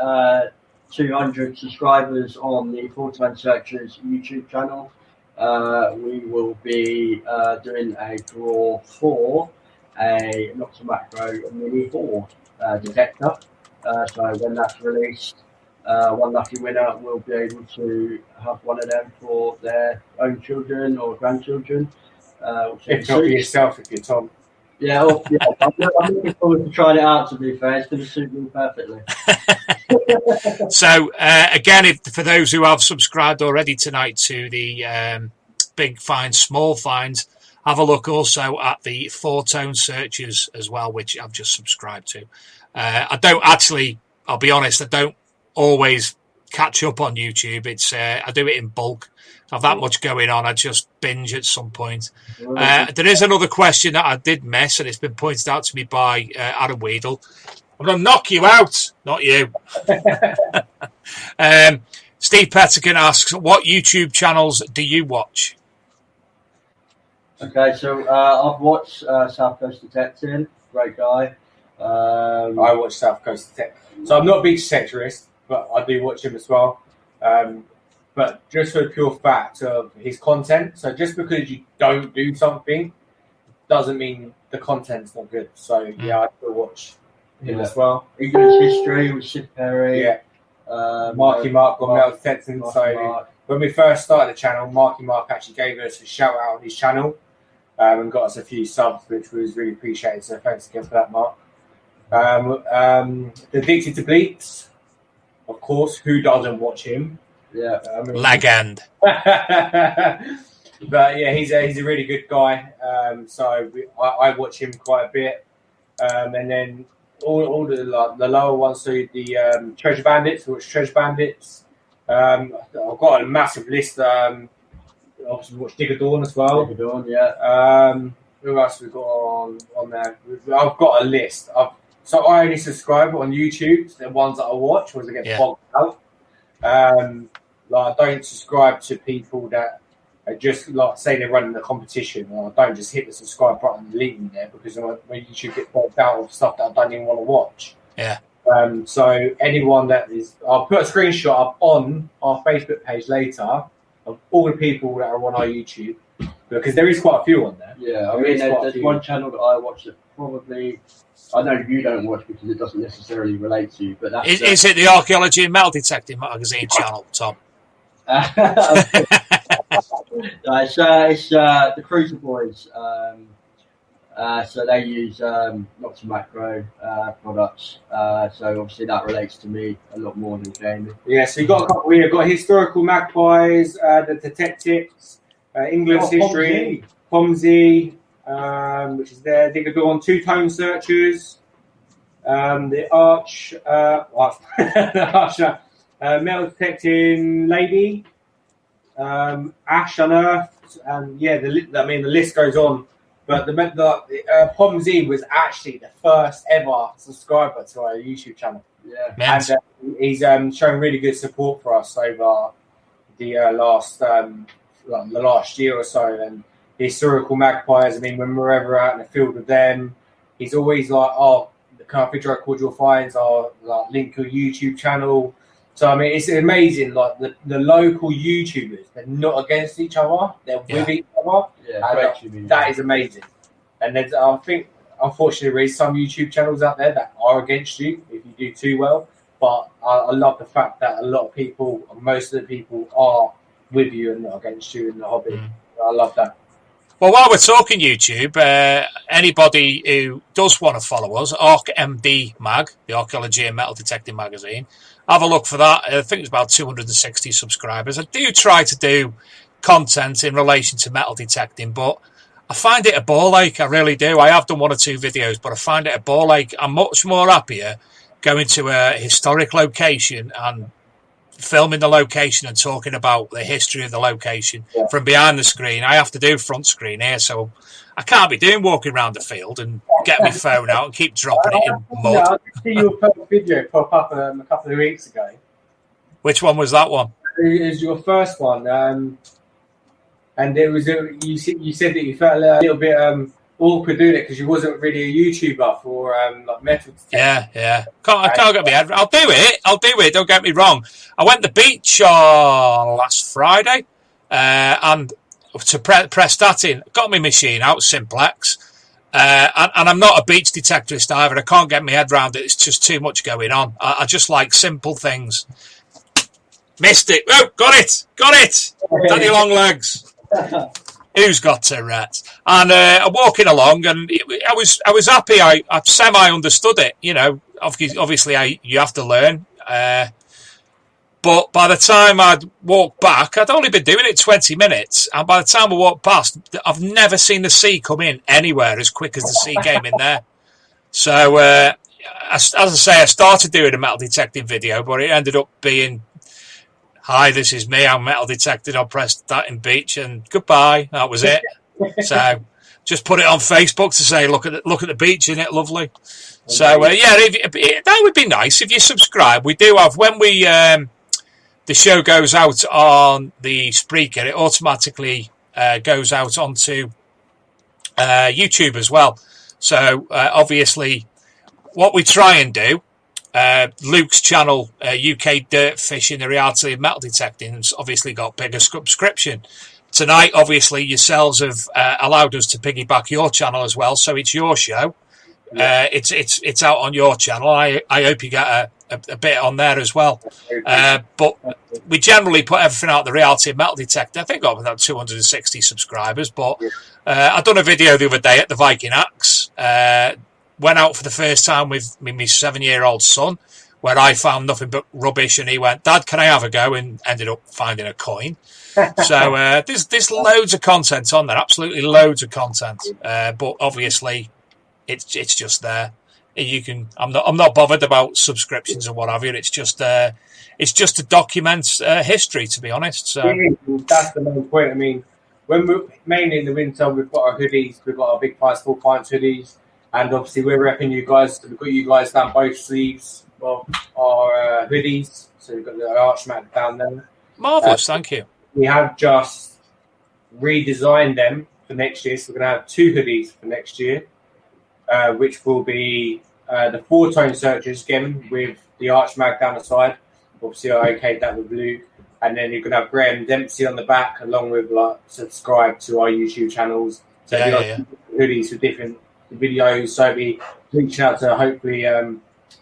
200 subscribers on the Full-Time Searchers YouTube channel, we will be doing a draw for a Not a Macro Mini 4 detector. So when that's released, one lucky winner will be able to have one of them for their own children or grandchildren. If not for yourself, if you're Tom. Yeah, I'm looking forward to trying it out, to be fair. It's going to suit me perfectly. So, again, for those who have subscribed already tonight to the Big Finds, Small Finds, have a look also at the 4-Tone Searchers as well, which I've just subscribed to. I don't actually, I'll be honest, I don't always catch up on YouTube. I do it in bulk. I have that much going on. I just binge at some point. There is another question that I did miss, and it's been pointed out to me by Adam Weedle. I'm going to knock you out, not you. Steve Pettigan asks, what YouTube channels do you watch? Okay, so I've watched South Coast Detecting, great guy. I watch South Coast Detecting. So I'm not a big sectorist, but I do watch him as well. But just for the pure fact of his content. So just because you don't do something doesn't mean the content's not good. So yeah, I still watch him as well. English History with Sid Perry. Yeah. Marky Mark got Metal Detecting. So when we first started the channel, Marky Mark actually gave us a shout out on his channel and got us a few subs, which was really appreciated. So thanks again for that, Mark. Addicted to Bleaks, of course. Who doesn't watch him? Yeah, Legend. But yeah, he's a really good guy. So I watch him quite a bit, and then all the lower ones. So the Treasure Bandits. I watch Treasure Bandits. I've got a massive list. Obviously, watch Digger Dawn as well. Digger Dawn, yeah. Who else have we got on there? I've got a list. So I only subscribe on YouTube. The ones that I watch, ones that get bogged out. I don't subscribe to people that are just say they're running the competition. I don't just hit the subscribe button and leave me there because when YouTube get bogged out of stuff that I don't even want to watch. Yeah. So anyone that is, I'll put a screenshot up on our Facebook page later of all the people that are on our YouTube because there is quite a few on there. Yeah, I mean, there's one channel that I watch that probably. I know you don't watch because it doesn't necessarily relate to you, but that's... Is it the Archaeology and Metal Detecting Magazine channel, Tom? It's the Cruiser Boys. So they use lots of macro products. So obviously that relates to me a lot more than Jamie. Yeah, so we've got Historical Magpies, the Detectives, English History, Pomsey, which is there. Digger Dawn, 2-Tone Searchers, the Arch, Metal Detecting Lady, Ash Unearthed, and yeah, the list goes on. But the Pomsey was actually the first ever subscriber to our YouTube channel. Yeah, and he's shown really good support for us over the last year or so, and. The Historical Magpies, I mean, when we're ever out in the field with them, he's always like, can I picture record your finds, or like, link your YouTube channel. So, I mean, it's amazing, like, the local YouTubers, they're not against each other, they're with each other. Yeah, that is amazing. And then I think, unfortunately, there is some YouTube channels out there that are against you if you do too well. But I love the fact that a lot of people, most of the people, are with you and not against you in the hobby. I love that. Well, while we're talking YouTube, anybody who does want to follow us, ArcMD Mag, the Archaeology and Metal Detecting Magazine, have a look for that. I think it's about 260 subscribers. I do try to do content in relation to metal detecting, but I find it a ball ache. I really do. I have done 1 or 2 videos, but I find it a ball ache. I'm much more happier going to a historic location and filming the location and talking about the history of the location from behind the screen. I have to do front screen here, so I can't be doing walking around the field and get my phone out and keep dropping it in mud. I did see your first video pop up a couple of weeks ago. Which one was that one? It was your first one, and it was you said that you felt a little bit awkward doing it because you wasn't really a YouTuber for like metal detecting. Yeah. I can't get my head. I'll do it. Don't get me wrong. I went to the beach on last Friday, and to press that in, got my machine out, Simplex, and I'm not a beach detectorist either. I can't get my head around it. It's just too much going on. I just like simple things. Missed it. Oh, got it. Daddy long legs. Who's got Tourette's? And I'm walking along, and I was happy. I semi understood it. You know, obviously, you have to learn. But by the time I'd walked back, I'd only been doing it 20 minutes, and by the time I walked past, I've never seen the sea come in anywhere as quick as the sea came in there. So, as I say, I started doing a metal detecting video, but it ended up being, "Hi, this is me. I'm metal detected. I pressed that in beach, and goodbye." That was it. So, just put it on Facebook to say, "Look at the beach, isn't it lovely?" So, that would be nice if you subscribe. We do have when we the show goes out on the Spreaker, it automatically goes out onto YouTube as well. So, obviously, what we try and do. Luke's channel, UK Dirt Fishing, the reality of metal detecting, has obviously got bigger subscription. Tonight, obviously, yourselves have allowed us to piggyback your channel as well, so it's your show. It's out on your channel. I hope you get a bit on there as well. But we generally put everything out the reality of metal detector. I think I've got about 260 subscribers, but I done a video the other day at the Viking Axe. Went out for the first time with my 7-year-old son, where I found nothing but rubbish, and he went, "Dad, can I have a go?" and ended up finding a coin. So there's loads of content on there, absolutely loads of content. But obviously, it's just there. I'm not bothered about subscriptions and what have you. It's just to document history, to be honest. So that's the main point. I mean, when we're mainly in the winter, we've got our hoodies, we've got our Big Pints, Small Pints hoodies. And obviously, we're repping you guys. So we've got you guys down both sleeves of our hoodies. So we've got the Archmac down there. Marvellous, thank you. We have just redesigned them for next year. So we're going to have 2 hoodies for next year, which will be the 4-tone searches again with the Archmac down the side. Obviously, I okayed that with Luke. And then you're going to have Graham Dempsey on the back, along with subscribe to our YouTube channels. So hoodies for different videos, so be reaching out to hopefully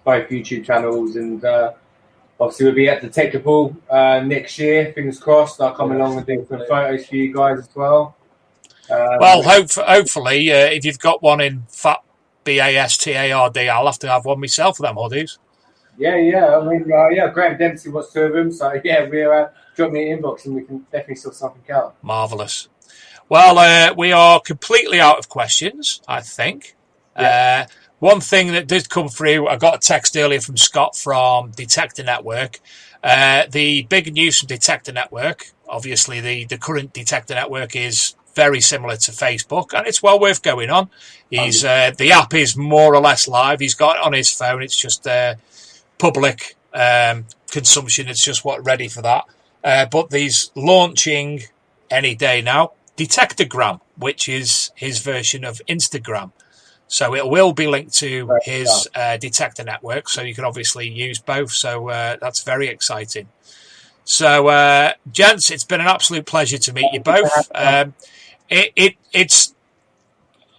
both YouTube channels, and obviously we'll be at the Technical next year, fingers crossed. I'll come along and do some photos for you guys as well. Well, hopefully if you've got one in Fat BASTARD, I'll have to have one myself for them hoodies. I mean, Graham Dempsey wants 2 of them, so we'll drop me an inbox and we can definitely sort something out. Marvellous. Well, we are completely out of questions, I think. Yeah. One thing that did come through, I got a text earlier from Scott from Detector Network. The big news from Detector Network, obviously the current Detector Network is very similar to Facebook, and it's well worth going on. The app is more or less live. He's got it on his phone. It's just public consumption. It's just ready for that. But he's launching any day now. Detectorgram, which is his version of Instagram. So it will be linked to his Detector Network, so you can obviously use both. So that's very exciting. So, gents, it's been an absolute pleasure to meet you both. It's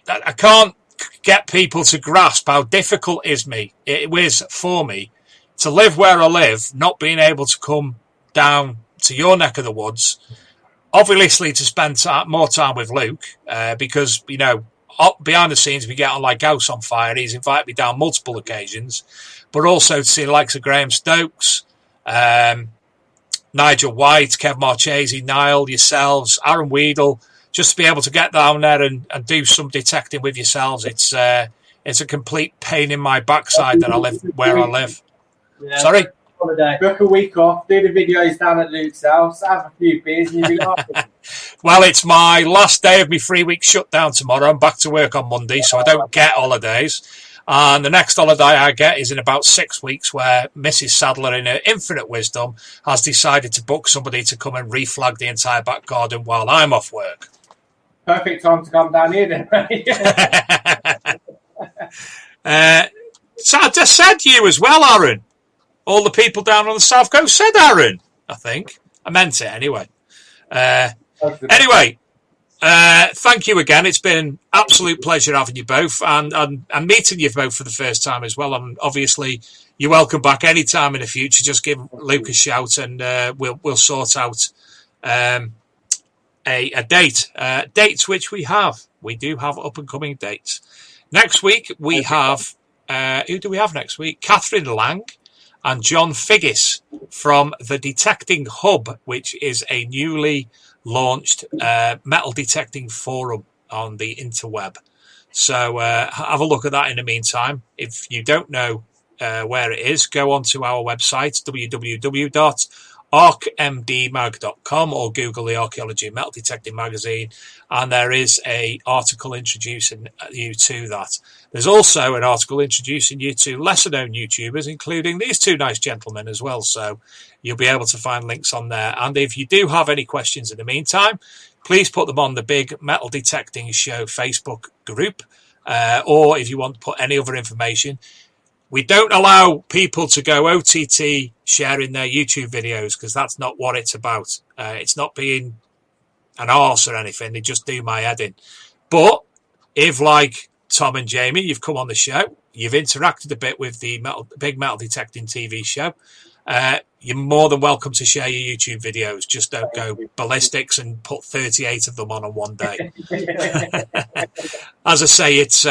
I can't get people to grasp how difficult it is for me to live where I live, not being able to come down to your neck of the woods. Obviously, to spend more time with Luke, because, you know, behind the scenes, we get on like house on fire. He's invited me down multiple occasions, but also to see the likes of Graham Stokes, Nigel White, Kev Marchese, Niall, yourselves, Aaron Weedle, just to be able to get down there and do some detecting with yourselves. It's a complete pain in my backside that I live where I live. Yeah. Sorry? holiday. Book a week off, do the videos down at Luke's house, have a few beers, and you'll be laughing. Well, it's my last day of my 3-week shutdown tomorrow. I'm back to work on Monday, so I don't get holidays. And the next holiday I get is in about 6 weeks, where Mrs. Sadler, in her infinite wisdom, has decided to book somebody to come and reflag the entire back garden while I'm off work. Perfect time to come down here then, right? So I just said you as well, Aaron. All the people down on the South Coast said Aaron, I think. I meant it anyway. Anyway, thank you again. It's been an absolute pleasure having you both and meeting you both for the first time as well. And obviously, you're welcome back anytime in the future. Just give Luke a shout and we'll sort out a date. Dates which we have. We do have up-and-coming dates. Next week, we have... who do we have next week? Catherine Lang and John Figgis from the Detecting Hub, which is a newly launched metal detecting forum on the interweb. So have a look at that in the meantime. If you don't know where it is, go onto our website, www.arcmdmag.com, or Google the Archaeology Metal Detecting Magazine, and there is an article introducing you to that. There's also an article introducing you to lesser-known YouTubers, including these two nice gentlemen as well, so you'll be able to find links on there. And if you do have any questions in the meantime, please put them on the Big Metal Detecting Show Facebook group, or if you want to put any other information. We don't allow people to go OTT sharing their YouTube videos, because that's not what it's about. It's not being an arse or anything. They just do my head in. But if, like Tom and Jamie, you've come on the show, you've interacted a bit with the Big Metal Detecting TV show, you're more than welcome to share your YouTube videos. Just don't go ballistics and put 38 of them on one day. As I say, it's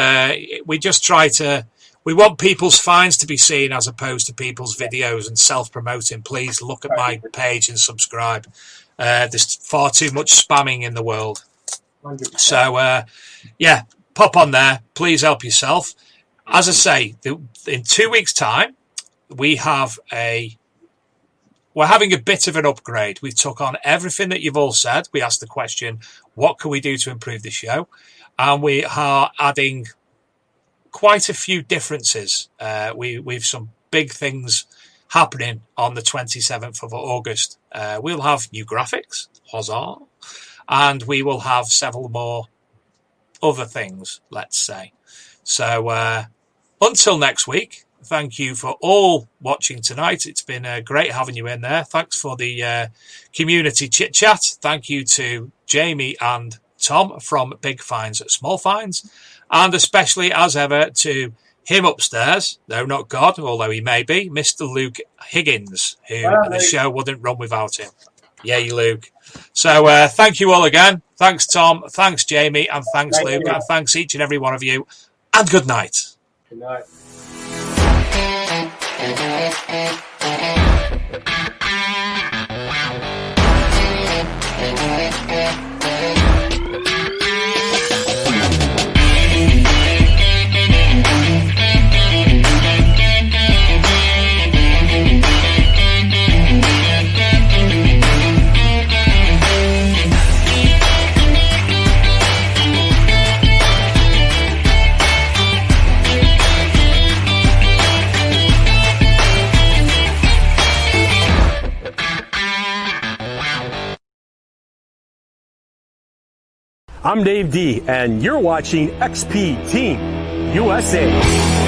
we just try to... We want people's finds to be seen as opposed to people's videos and self-promoting. Please look at my page and subscribe. There's far too much spamming in the world. 100%. So, yeah, pop on there. Please help yourself. As I say, in 2 weeks' time, we're having a bit of an upgrade. We took on everything that you've all said. We asked the question, what can we do to improve the show? And we are adding quite a few differences. We've some big things happening on the 27th of August. We'll have new graphics, huzzah, and we will have several more other things, let's say. So until next week, thank you for all watching tonight. It's been great having you in there. Thanks for the community chit chat. Thank you to Jamie and Tom from Big Finds at Small Finds. And especially, as ever, to him upstairs, though not God, although he may be, Mr. Luke Higgins, who the show wouldn't run without him. Yay, Luke. So thank you all again. Thanks, Tom. Thanks, Jamie. And thanks, Luke. And thanks each and every one of you. And good night. Good night. I'm Dave D, and you're watching XP Team USA.